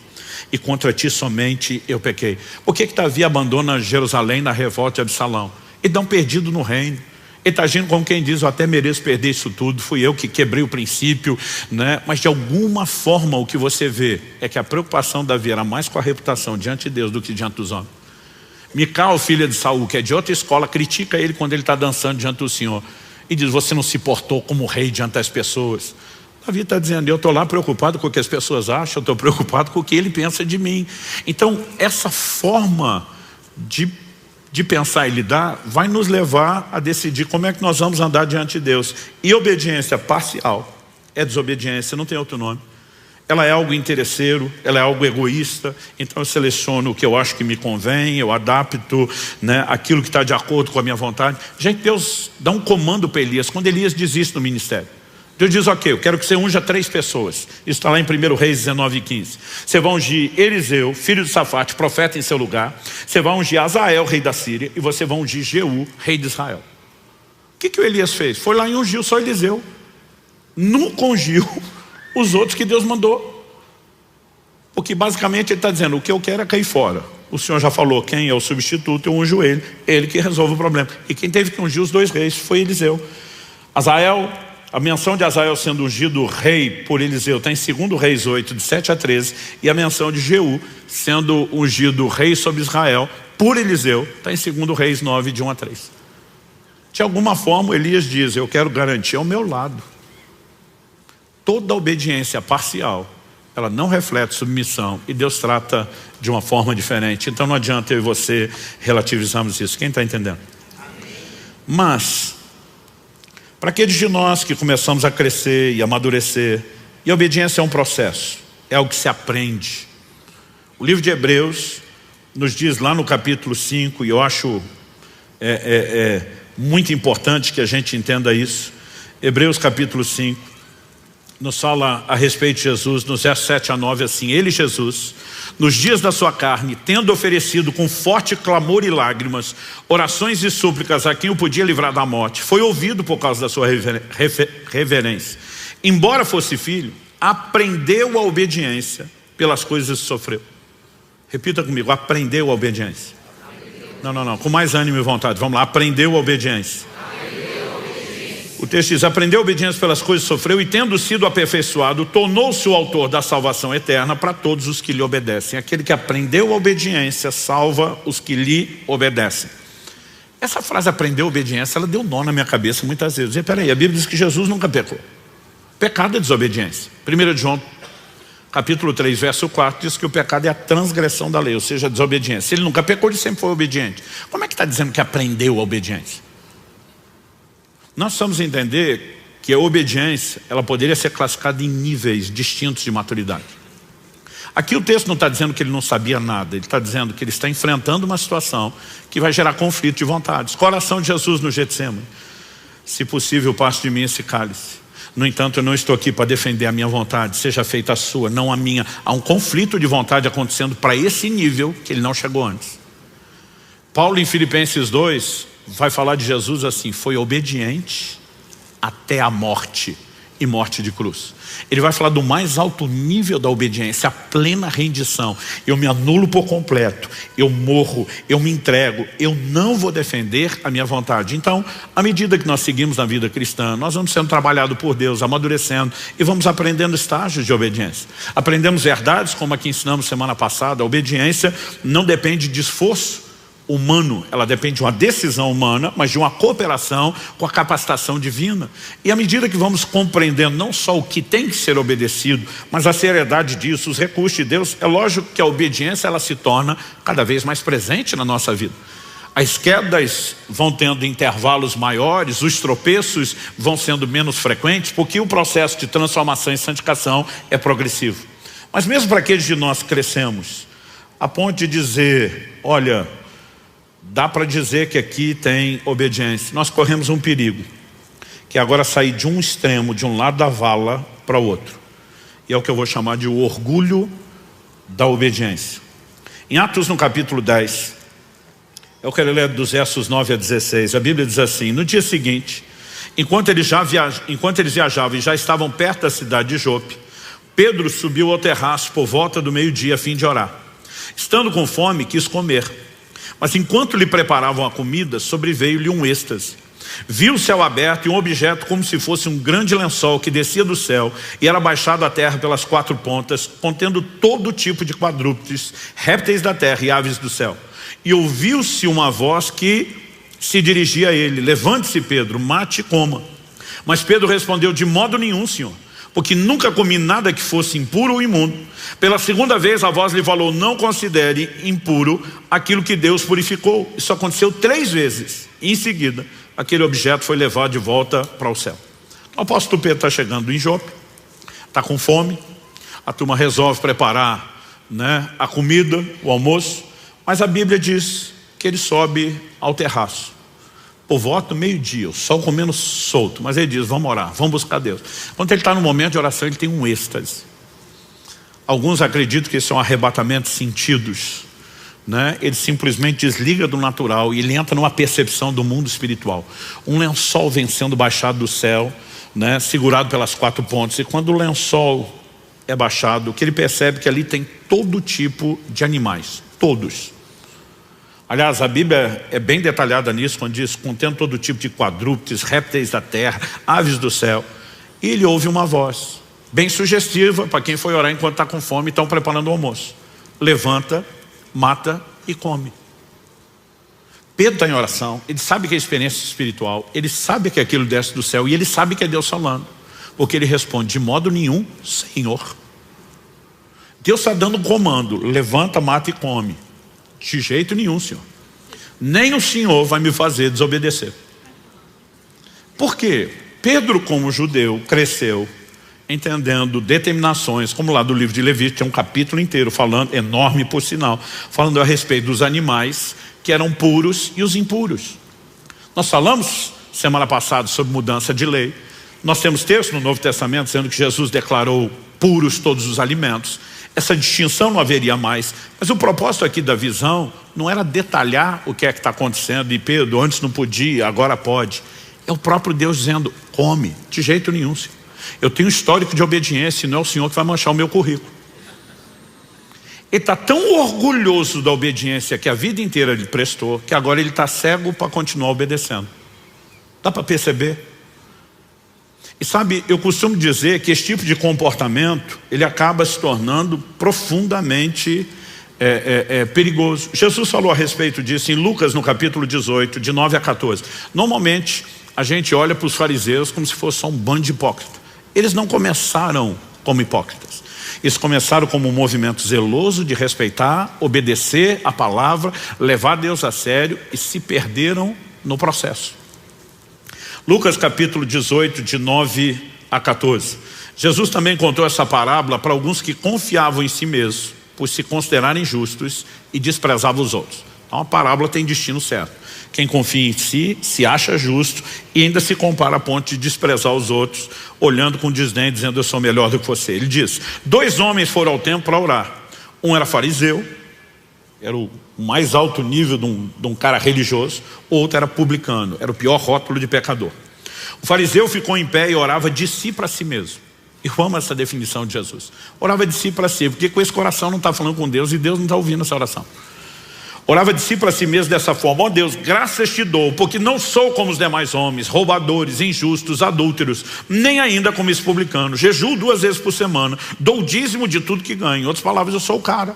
Speaker 1: e contra ti somente eu pequei. Por que Davi abandona Jerusalém na revolta de Absalão? Ele dá um perdido no reino. Ele está agindo como quem diz: eu até mereço perder isso tudo, fui eu que quebrei o princípio, né? Mas de alguma forma o que você vê é que a preocupação de Davi era mais com a reputação diante de Deus do que diante dos homens. Mical, filha de Saul, que é de outra escola, critica ele quando ele está dançando diante do Senhor e diz: você não se portou como rei diante das pessoas. Davi está dizendo: eu estou lá preocupado com o que as pessoas acham, eu estou preocupado com o que ele pensa de mim. Então essa forma de pensar e lidar vai nos levar a decidir como é que nós vamos andar diante de Deus. E obediência parcial é desobediência, não tem outro nome. Ela é algo interesseiro, ela é algo egoísta. Então eu seleciono o que eu acho que me convém, eu adapto, né, aquilo que está de acordo com a minha vontade. Gente, Deus dá um comando para Elias, quando Elias diz isso no ministério. Deus diz: ok, eu quero que você unja 3 pessoas. Isso está lá em 1 Reis 19:15. Você vai ungir Eliseu, filho de Safate, profeta em seu lugar. Você vai ungir Azael, rei da Síria. E você vai ungir Jeú, rei de Israel. O que o Elias fez? Foi lá e ungiu só Eliseu. Nunca ungiu os outros que Deus mandou. Porque basicamente ele está dizendo, o que eu quero é cair fora. O Senhor já falou, quem é o substituto, eu unjo ele que resolve o problema. E quem teve que ungir os dois reis foi Eliseu. Azael, a menção de Azael sendo ungido rei por Eliseu está em 2 Reis 8, de 7 a 13. E a menção de Jeú sendo ungido rei sobre Israel por Eliseu está em 2 Reis 9, de 1 a 3. De alguma forma Elias diz, eu quero garantir ao meu lado. Toda obediência parcial, ela não reflete submissão e Deus trata de uma forma diferente. Então não adianta eu e você relativizarmos isso. Quem está entendendo? Mas para aqueles de nós que começamos a crescer e amadurecer, e a obediência é um processo, é algo que se aprende. O livro de Hebreus nos diz lá no capítulo 5, e eu acho muito importante que a gente entenda isso. Hebreus capítulo 5 nos fala a respeito de Jesus, nos versos 7 a 9, assim: ele, Jesus, nos dias da sua carne, tendo oferecido com forte clamor e lágrimas, orações e súplicas a quem o podia livrar da morte, foi ouvido por causa da sua reverência. Embora fosse filho, aprendeu a obediência pelas coisas que sofreu. Repita comigo, aprendeu a obediência. Não, com mais ânimo e vontade, vamos lá, aprendeu a obediência. O texto diz, aprendeu a obediência pelas coisas que sofreu e tendo sido aperfeiçoado, tornou-se o autor da salvação eterna para todos os que lhe obedecem. Aquele que aprendeu a obediência salva os que lhe obedecem. Essa frase, aprendeu a obediência, ela deu nó na minha cabeça muitas vezes. Peraí, a Bíblia diz que Jesus nunca pecou. Pecado é desobediência. 1 João capítulo 3, verso 4 diz que o pecado é a transgressão da lei, ou seja, a desobediência. Se ele nunca pecou, ele sempre foi obediente. Como é que está dizendo que aprendeu a obediência? Nós precisamos entender que a obediência, ela poderia ser classificada em níveis distintos de maturidade. Aqui o texto não está dizendo que ele não sabia nada, ele está dizendo que ele está enfrentando uma situação que vai gerar conflito de vontades. Coração de Jesus no Getsemane: se possível, passe de mim esse cálice. No entanto, eu não estou aqui para defender a minha vontade, seja feita a sua, não a minha. Há um conflito de vontade acontecendo para esse nível que ele não chegou antes. Paulo em Filipenses 2 vai falar de Jesus assim: foi obediente até a morte, e morte de cruz. Ele vai falar do mais alto nível da obediência, a plena rendição. Eu me anulo por completo, eu morro, eu me entrego, eu não vou defender a minha vontade. Então, à medida que nós seguimos na vida cristã, nós vamos sendo trabalhados por Deus, amadurecendo, e vamos aprendendo estágios de obediência. Aprendemos verdades, como aqui ensinamos semana passada. A obediência não depende de esforço humano, ela depende de uma decisão humana, mas de uma cooperação com a capacitação divina. E à medida que vamos compreendendo não só o que tem que ser obedecido, mas a seriedade disso, os recursos de Deus, é lógico que a obediência ela se torna cada vez mais presente na nossa vida. As quedas vão tendo intervalos maiores, os tropeços vão sendo menos frequentes, porque o processo de transformação e santificação é progressivo. Mas mesmo para aqueles de nós que crescemos, a ponto de dizer, olha, dá para dizer que aqui tem obediência, nós corremos um perigo, que é agora sair de um extremo, de um lado da vala para o outro. E é o que eu vou chamar de o orgulho da obediência. Em Atos no capítulo 10, eu quero ler dos versos 9 a 16, a Bíblia diz assim: no dia seguinte, enquanto eles viajavam e já estavam perto da cidade de Jope, Pedro subiu ao terraço por volta do meio-dia a fim de orar. Estando com fome, quis comer. Mas enquanto lhe preparavam a comida, sobreveio-lhe um êxtase. Viu o céu aberto e um objeto como se fosse um grande lençol que descia do céu e era baixado à terra pelas 4 pontas, contendo todo tipo de quadrúpedes, répteis da terra e aves do céu. E ouviu-se uma voz que se dirigia a ele: levante-se, Pedro, mate e coma. Mas Pedro respondeu: de modo nenhum, Senhor, porque nunca comi nada que fosse impuro ou imundo. Pela segunda vez a voz lhe falou: não considere impuro aquilo que Deus purificou. Isso aconteceu 3 vezes. E em seguida, aquele objeto foi levado de volta para o céu. O apóstolo Pedro está chegando em Jope, está com fome, a turma resolve preparar, a comida, o almoço, mas a Bíblia diz que ele sobe ao terraço. Por volta do meio-dia, o sol comendo solto, mas ele diz: vamos orar, vamos buscar Deus. Quando ele está no momento de oração, ele tem um êxtase. Alguns acreditam que isso é um arrebatamento de sentidos, Ele simplesmente desliga do natural e ele entra numa percepção do mundo espiritual. Um lençol vem sendo baixado do céu, segurado pelas 4 pontas, e quando o lençol é baixado, que ele percebe que ali tem todo tipo de animais, todos. Aliás, a Bíblia é bem detalhada nisso, quando diz, contendo todo tipo de quadrúpedes, répteis da terra, aves do céu. E ele ouve uma voz, bem sugestiva para quem foi orar enquanto está com fome e estão preparando o almoço. Levanta, mata e come. Pedro está em oração, ele sabe que é experiência espiritual, ele sabe que aquilo desce do céu e ele sabe que é Deus falando. Porque ele responde, de modo nenhum, Senhor. Deus está dando um comando, levanta, mata e come. De jeito nenhum, Senhor. Nem o Senhor vai me fazer desobedecer. Por quê? Pedro, como judeu, cresceu entendendo determinações, como lá do livro de Levítico, tem um capítulo inteiro falando, enorme por sinal, falando a respeito dos animais que eram puros e os impuros. Nós falamos semana passada sobre mudança de lei. Nós temos texto no Novo Testamento dizendo que Jesus declarou puros todos os alimentos. Essa distinção não haveria mais. Mas o propósito aqui da visão não era detalhar o que é que está acontecendo. E Pedro, antes não podia, agora pode. É o próprio Deus dizendo, come, de jeito nenhum, Senhor. Eu tenho um histórico de obediência e não é o Senhor que vai manchar o meu currículo. Ele está tão orgulhoso da obediência que a vida inteira ele prestou, que agora ele está cego para continuar obedecendo. Dá para perceber? E sabe, eu costumo dizer que esse tipo de comportamento, ele acaba se tornando profundamente perigoso. Jesus falou a respeito disso em Lucas, no capítulo 18, de 9 a 14. Normalmente, a gente olha para os fariseus como se fosse só um bando de hipócritas. Eles não começaram como hipócritas. Eles começaram como um movimento zeloso de respeitar, obedecer a palavra, levar Deus a sério e se perderam no processo. Lucas capítulo 18, de 9 a 14. Jesus também contou essa parábola para alguns que confiavam em si mesmos, por se considerarem justos e desprezavam os outros. Então a parábola tem destino certo. Quem confia em si, se acha justo e ainda se compara a ponto de desprezar os outros, olhando com desdém, dizendo eu sou melhor do que você. Ele diz, 2 homens foram ao templo para orar. Um era fariseu, era o mais alto nível de um cara religioso. O outro era publicano, era o pior rótulo de pecador. O fariseu ficou em pé e orava de si para si mesmo. Eu amo essa definição de Jesus. Orava de si para si, porque com esse coração não está falando com Deus e Deus não está ouvindo essa oração. Orava de si para si mesmo dessa forma, ó Deus, graças te dou, porque não sou como os demais homens, roubadores, injustos, adúlteros, nem ainda como esse publicano. Jejuo 2 vezes por semana, dou o dízimo de tudo que ganho. Em outras palavras, eu sou o cara.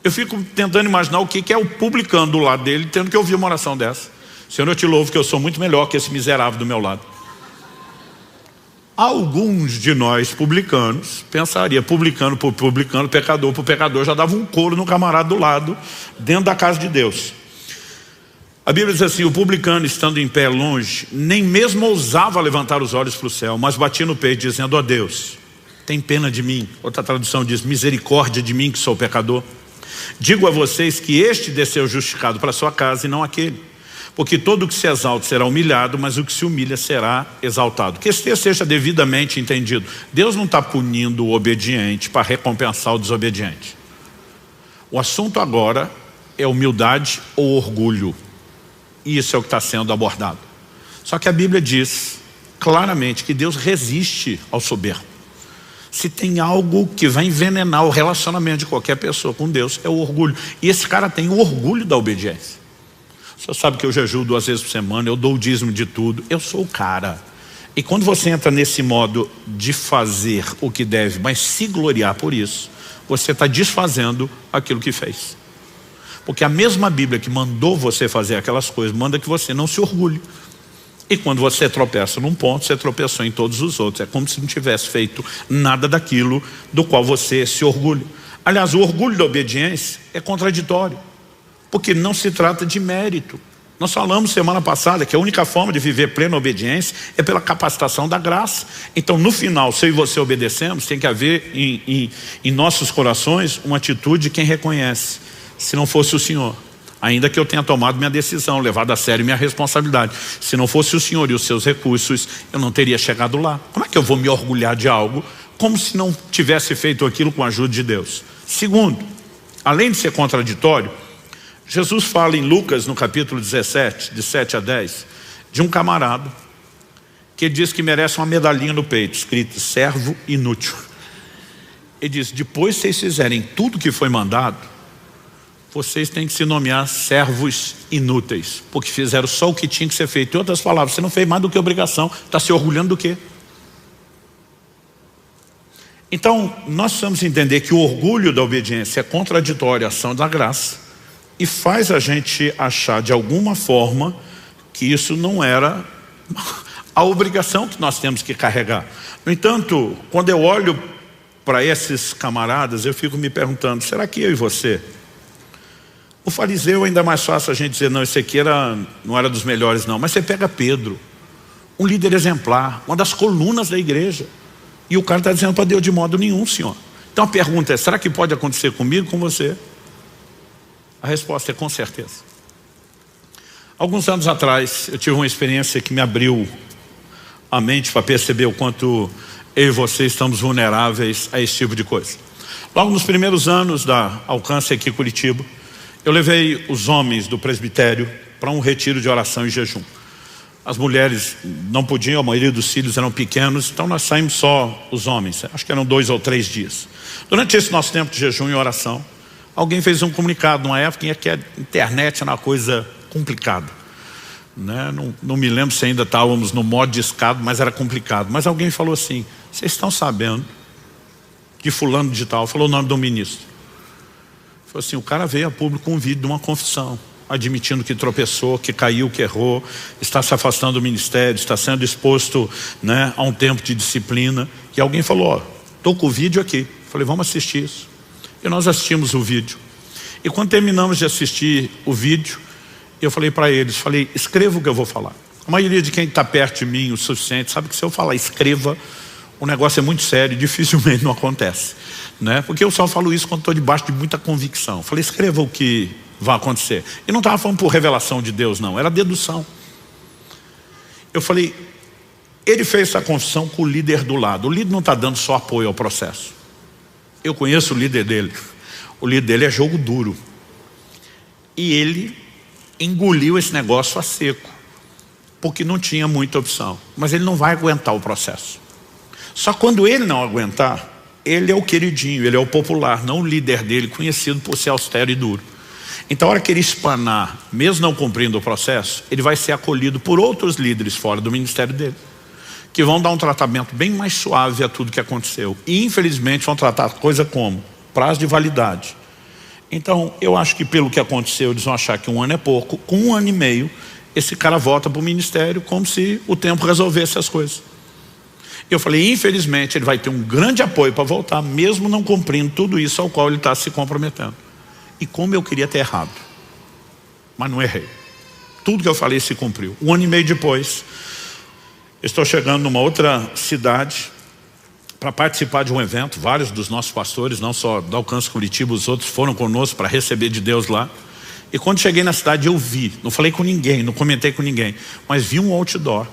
Speaker 1: Eu fico tentando imaginar o que é o publicano do lado dele, tendo que ouvir uma oração dessa. Senhor, eu te louvo que eu sou muito melhor que esse miserável do meu lado. Alguns de nós publicanos pensaria, publicano por publicano, pecador por pecador, já dava um couro no camarada do lado, dentro da casa de Deus. A Bíblia diz assim, o publicano estando em pé longe, nem mesmo ousava levantar os olhos para o céu, mas batia no peito dizendo, ó Deus, tem pena de mim. Outra tradução diz, misericórdia de mim que sou pecador. Digo a vocês que este desceu justificado para sua casa e não aquele. Porque todo o que se exalta será humilhado, mas o que se humilha será exaltado. Que esse texto seja devidamente entendido. Deus não está punindo o obediente para recompensar o desobediente. O assunto agora é humildade ou orgulho. E isso é o que está sendo abordado. Só que a Bíblia diz claramente que Deus resiste ao soberbo. Se tem algo que vai envenenar o relacionamento de qualquer pessoa com Deus, é o orgulho. E esse cara tem o orgulho da obediência. O senhor sabe que eu jejuo 2 vezes por semana, eu dou o dízimo de tudo, eu sou o cara. E quando você entra nesse modo de fazer o que deve, mas se gloriar por isso, você está desfazendo aquilo que fez. Porque a mesma Bíblia que mandou você fazer aquelas coisas, manda que você não se orgulhe. E quando você tropeça num ponto, você tropeçou em todos os outros. É como se não tivesse feito nada daquilo do qual você se orgulha. Aliás, o orgulho da obediência é contraditório. Porque não se trata de mérito. Nós falamos semana passada que a única forma de viver plena obediência é pela capacitação da graça. Então no final, se eu e você obedecemos, tem que haver em nossos corações uma atitude de quem reconhece. Se não fosse o Senhor, ainda que eu tenha tomado minha decisão, levado a sério minha responsabilidade, se não fosse o Senhor e os seus recursos, eu não teria chegado lá. Como é que eu vou me orgulhar de algo como se não tivesse feito aquilo com a ajuda de Deus? Segundo, além de ser contraditório, Jesus fala em Lucas, no capítulo 17, de 7 a 10, de um camarada que diz que merece uma medalhinha no peito, escrito servo inútil. Ele diz, depois vocês fizerem tudo que foi mandado, vocês têm que se nomear servos inúteis, porque fizeram só o que tinha que ser feito. Em outras palavras, você não fez mais do que obrigação, está se orgulhando do quê? Então, nós precisamos entender que o orgulho da obediência é contraditório à ação da graça e faz a gente achar de alguma forma que isso não era a obrigação que nós temos que carregar. No entanto, quando eu olho para esses camaradas, eu fico me perguntando, será que eu e você? O fariseu ainda é mais fácil a gente dizer, não, esse aqui não era dos melhores não, mas você pega Pedro, um líder exemplar, uma das colunas da igreja, e o cara está dizendo para Deus, de modo nenhum, Senhor. Então a pergunta é, será que pode acontecer comigo, com você? A resposta é com certeza. Alguns anos atrás, eu tive uma experiência que me abriu a mente para perceber o quanto eu e você estamos vulneráveis a esse tipo de coisa. Logo nos primeiros anos da Alcance aqui em Curitiba, eu levei os homens do presbitério para um retiro de oração e jejum. As mulheres não podiam, a maioria dos filhos eram pequenos, então nós saímos só os homens, acho que eram 2 ou 3 dias. Durante esse nosso tempo de jejum e oração, alguém fez um comunicado numa época em que a internet era uma coisa complicada, né? Não me lembro se ainda estávamos no modo de escada, mas era complicado. Mas alguém falou assim, vocês estão sabendo que fulano de tal, falou o nome do ministro. Falou assim, o cara veio a público com um vídeo de uma confissão, admitindo que tropeçou, que caiu, que errou, está se afastando do ministério, está sendo exposto, né, a um tempo de disciplina. E alguém falou, ó, estou com o vídeo aqui. Falei, vamos assistir isso. E nós assistimos o vídeo. E quando terminamos de assistir o vídeo, eu falei para eles, escreva o que eu vou falar. A maioria de quem está perto de mim o suficiente sabe que se eu falar escreva, o negócio é muito sério, dificilmente não acontece, né? Porque eu só falo isso quando estou debaixo de muita convicção. Eu falei, escreva o que vai acontecer. E não estava falando por revelação de Deus não, era dedução. Eu falei, ele fez essa confissão com o líder do lado. O líder não está dando só apoio ao processo. Eu conheço o líder dele. O líder dele é jogo duro. E ele engoliu esse negócio a seco, porque não tinha muita opção. Mas ele não vai aguentar o processo. Só quando ele não aguentar, ele é o queridinho, ele é o popular, não o líder dele, conhecido por ser austero e duro. Então a hora que ele espanar, mesmo não cumprindo o processo, ele vai ser acolhido por outros líderes fora do ministério dele, que vão dar um tratamento bem mais suave a tudo que aconteceu. E infelizmente vão tratar a coisa como prazo de validade. Então eu acho que pelo que aconteceu, eles vão achar que 1 ano é pouco. Com 1 ano e meio, esse cara volta para o ministério como se o tempo resolvesse as coisas. Eu falei, infelizmente ele vai ter um grande apoio para voltar, mesmo não cumprindo tudo isso ao qual ele está se comprometendo. E como eu queria ter errado, mas não errei. Tudo que eu falei se cumpriu. 1 ano e meio depois, estou chegando numa outra cidade para participar de um evento. Vários dos nossos pastores, não só do Alcance Curitiba, os outros foram conosco para receber de Deus lá. E quando cheguei na cidade eu vi, não falei com ninguém, não comentei com ninguém, mas vi um outdoor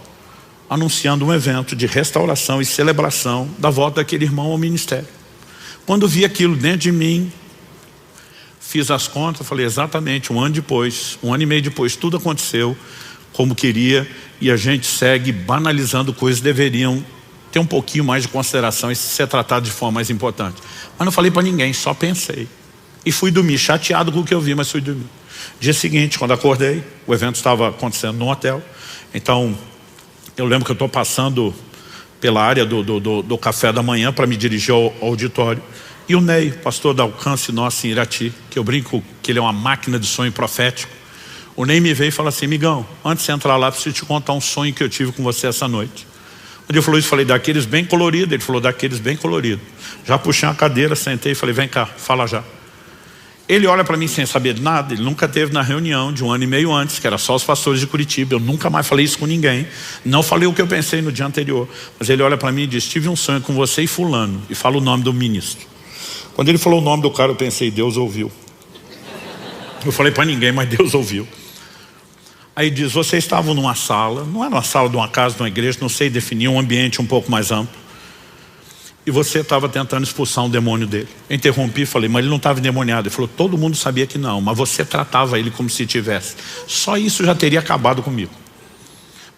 Speaker 1: anunciando um evento de restauração e celebração da volta daquele irmão ao ministério. Quando vi aquilo dentro de mim, fiz as contas, falei exatamente 1 ano depois, 1 ano e meio depois, tudo aconteceu como queria e a gente segue banalizando coisas que deveriam ter um pouquinho mais de consideração e ser tratado de forma mais importante. Mas não falei para ninguém, só pensei. E fui dormir, chateado com o que eu vi, mas fui dormir. Dia seguinte, quando acordei, o evento estava acontecendo num hotel, então eu lembro que eu estou passando pela área do café da manhã para me dirigir ao auditório. E o Ney, pastor da Alcance nosso em Irati, que eu brinco que ele é uma máquina de sonho profético. O Ney me veio e falou assim, amigão, antes de você entrar lá, preciso te contar um sonho que eu tive com você essa noite. Quando ele falou isso, falei, daqueles bem coloridos. Ele falou, daqueles bem coloridos. Já puxei uma cadeira, sentei e falei, vem cá, fala já. Ele olha para mim sem saber de nada, ele nunca teve na reunião de 1 ano e meio antes, que era só os pastores de Curitiba, eu nunca mais falei isso com ninguém, não falei o que eu pensei no dia anterior, mas ele olha para mim e diz, tive um sonho com você e fulano, e fala o nome do ministro. Quando ele falou o nome do cara, eu pensei, Deus ouviu. Eu falei para ninguém, mas Deus ouviu. Aí diz, vocês estavam numa sala, não era uma sala de uma casa, de uma igreja, não sei definir, um ambiente um pouco mais amplo. E você estava tentando expulsar um demônio dele. Eu interrompi e falei, mas ele não estava endemoniado. Ele falou, todo mundo sabia que não, mas você tratava ele como se tivesse. Só isso já teria acabado comigo.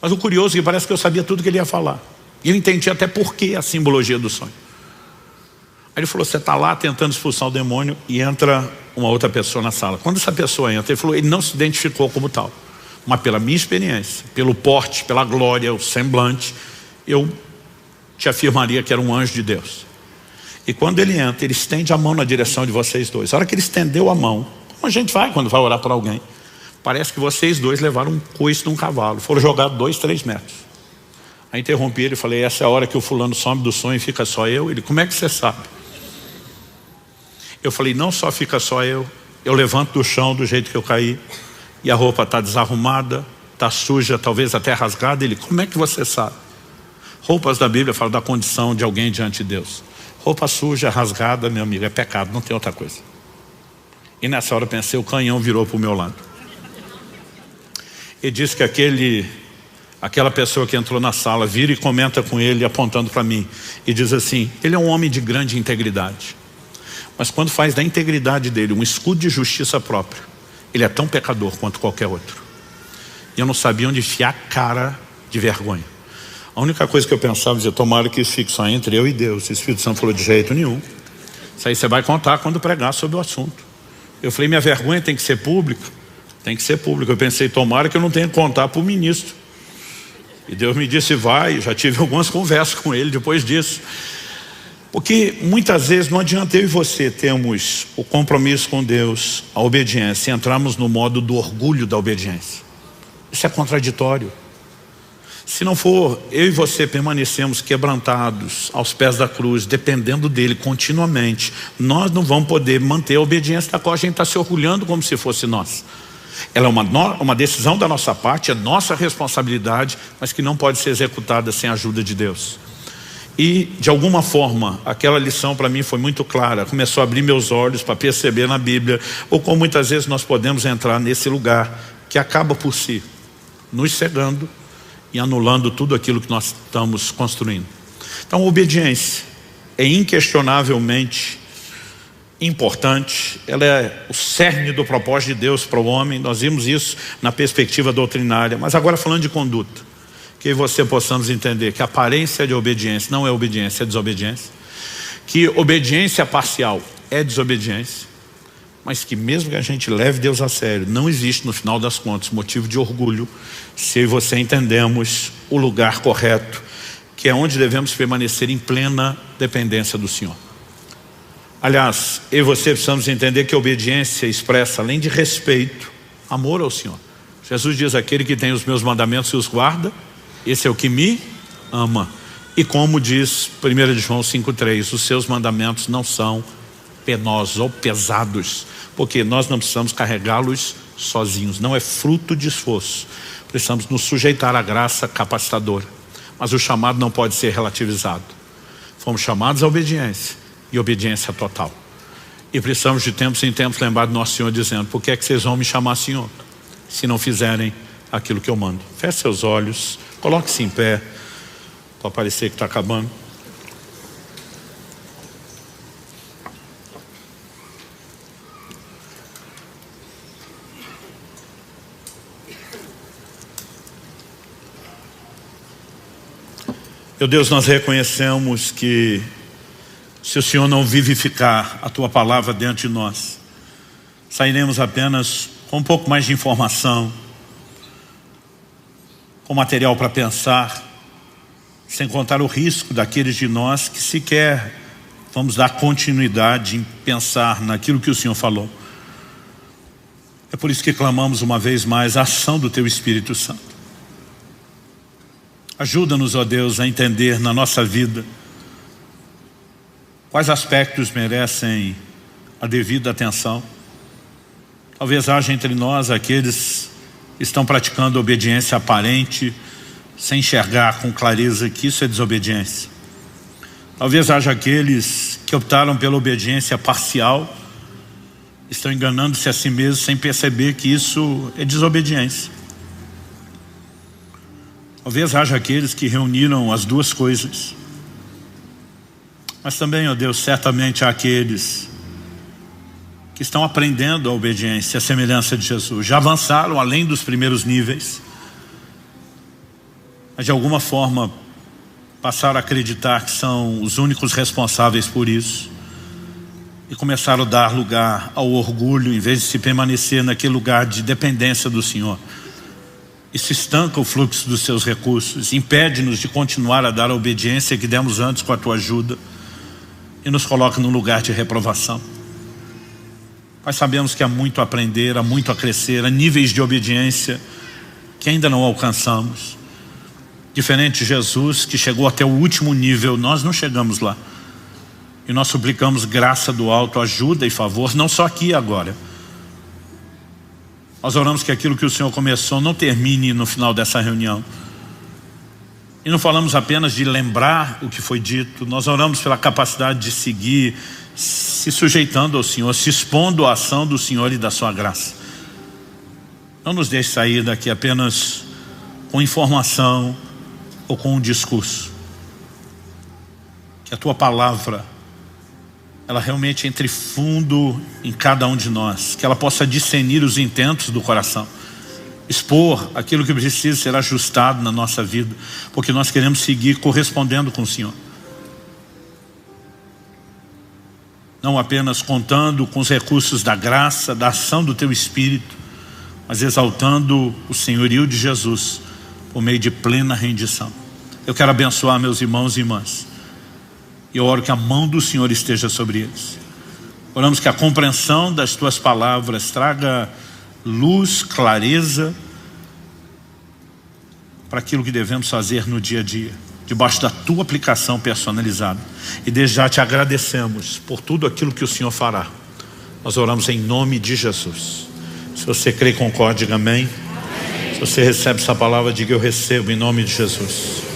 Speaker 1: Mas o curioso é que parece que eu sabia tudo que ele ia falar. E eu entendi até por que a simbologia do sonho. Aí ele falou, você está lá tentando expulsar o demônio e entra uma outra pessoa na sala. Quando essa pessoa entra, ele falou, ele não se identificou como tal, mas pela minha experiência, pelo porte, pela glória, o semblante, eu te afirmaria que era um anjo de Deus. E quando ele entra, ele estende a mão na direção de vocês dois. A hora que ele estendeu a mão, como a gente vai quando vai orar por alguém, parece que vocês dois levaram um coice de um cavalo, foram jogados 2, 3 metros. Aí interrompi ele e falei, essa é a hora que o fulano some do sonho e fica só eu. Ele, como é que você sabe? Eu falei, não só fica só eu levanto do chão do jeito que eu caí, e a roupa está desarrumada, está suja, talvez até rasgada. Ele, como é que você sabe? Roupas da Bíblia falam da condição de alguém diante de Deus. Roupa suja, rasgada, meu amigo, é pecado, não tem outra coisa. E nessa hora eu pensei, o canhão virou para o meu lado. Ele disse que aquela pessoa que entrou na sala vira e comenta com ele, apontando para mim, e diz assim, ele é um homem de grande integridade, mas quando faz da integridade dele um escudo de justiça própria, ele é tão pecador quanto qualquer outro. E eu não sabia onde enfiar a cara de vergonha. A única coisa que eu pensava, dizia, tomara que isso fique só entre eu e Deus. O Espírito Santo falou, de jeito nenhum, isso aí você vai contar quando pregar sobre o assunto. Eu falei, minha vergonha tem que ser pública? Tem que ser pública. Eu pensei, tomara que eu não tenha que contar para o ministro. E Deus me disse, vai. Já tive algumas conversas com ele depois disso. Porque muitas vezes não adianta eu e você termos o compromisso com Deus, a obediência, e entrarmos no modo do orgulho da obediência. Isso é contraditório. Se não for, eu e você permanecemos quebrantados aos pés da cruz, dependendo dele continuamente, nós não vamos poder manter a obediência da qual a gente está se orgulhando como se fosse nós. Ela é uma decisão da nossa parte, é nossa responsabilidade, mas que não pode ser executada sem a ajuda de Deus. E de alguma forma aquela lição para mim foi muito clara, começou a abrir meus olhos para perceber na Bíblia ou como muitas vezes nós podemos entrar nesse lugar que acaba por si nos cegando e anulando tudo aquilo que nós estamos construindo. Então a obediência é inquestionavelmente importante, ela é o cerne do propósito de Deus para o homem. Nós vimos isso na perspectiva doutrinária, mas agora falando de conduta, que você possamos entender que a aparência de obediência não é obediência, é desobediência, que obediência parcial é desobediência, mas que mesmo que a gente leve Deus a sério, não existe no final das contas motivo de orgulho se eu e você entendemos o lugar correto, que é onde devemos permanecer em plena dependência do Senhor. Aliás, eu e você precisamos entender que a obediência expressa, além de respeito, amor ao Senhor. Jesus diz, aquele que tem os meus mandamentos e os guarda, esse é o que me ama. E como diz 1 João 5,3, os seus mandamentos não são penosos ou pesados, porque nós não precisamos carregá-los sozinhos, não é fruto de esforço. Precisamos nos sujeitar à graça capacitadora, mas o chamado não pode ser relativizado. Fomos chamados à obediência, e obediência total. E precisamos de tempos em tempos lembrar do nosso Senhor dizendo, por que é que vocês vão me chamar Senhor, se não fizerem aquilo que eu mando? Feche seus olhos, coloque-se em pé, para parecer que está acabando. Meu Deus, nós reconhecemos que se o Senhor não vivificar a Tua palavra dentro de nós, sairemos apenas com um pouco mais de informação, com material para pensar, sem contar o risco daqueles de nós que sequer vamos dar continuidade em pensar naquilo que o Senhor falou. É por isso que clamamos uma vez mais a ação do Teu Espírito Santo. Ajuda-nos, ó Deus, a entender na nossa vida quais aspectos merecem a devida atenção. Talvez haja entre nós aqueles que estão praticando obediência aparente, sem enxergar com clareza que isso é desobediência. Talvez haja aqueles que optaram pela obediência parcial, estão enganando-se a si mesmos sem perceber que isso é desobediência. Talvez haja aqueles que reuniram as duas coisas. Mas também, ó Deus, certamente há aqueles que estão aprendendo a obediência, a semelhança de Jesus. Já avançaram além dos primeiros níveis, mas de alguma forma passaram a acreditar que são os únicos responsáveis por isso. e começaram a dar lugar ao orgulho, em vez de se permanecer naquele lugar de dependência do Senhor. Isso estanca o fluxo dos seus recursos, impede-nos de continuar a dar a obediência que demos antes com a tua ajuda e nos coloca num lugar de reprovação. Pai, sabemos que há muito a aprender, há muito a crescer, há níveis de obediência que ainda não alcançamos. Diferente de Jesus, que chegou até o último nível, nós não chegamos lá. E nós suplicamos graça do alto, ajuda e favor, não só aqui e agora. Nós oramos que aquilo que o Senhor começou não termine no final dessa reunião. E não falamos apenas de lembrar o que foi dito, nós oramos pela capacidade de seguir, se sujeitando ao Senhor, se expondo à ação do Senhor e da sua graça. Não nos deixe sair daqui apenas com informação ou com um discurso. Que a tua palavra, ela realmente entre fundo em cada um de nós, que ela possa discernir os intentos do coração, expor aquilo que precisa ser ajustado na nossa vida, porque nós queremos seguir correspondendo com o Senhor. Não apenas contando com os recursos da graça, da ação do teu Espírito, mas exaltando o senhorio de Jesus por meio de plena rendição. Eu quero abençoar meus irmãos e irmãs. E eu oro que a mão do Senhor esteja sobre eles. Oramos que a compreensão das tuas palavras traga luz, clareza para aquilo que devemos fazer no dia a dia, debaixo da tua aplicação personalizada. E desde já te agradecemos por tudo aquilo que o Senhor fará. Nós oramos em nome de Jesus. Se você crê e concorde, diga amém. Se você recebe essa palavra, diga eu recebo em nome de Jesus.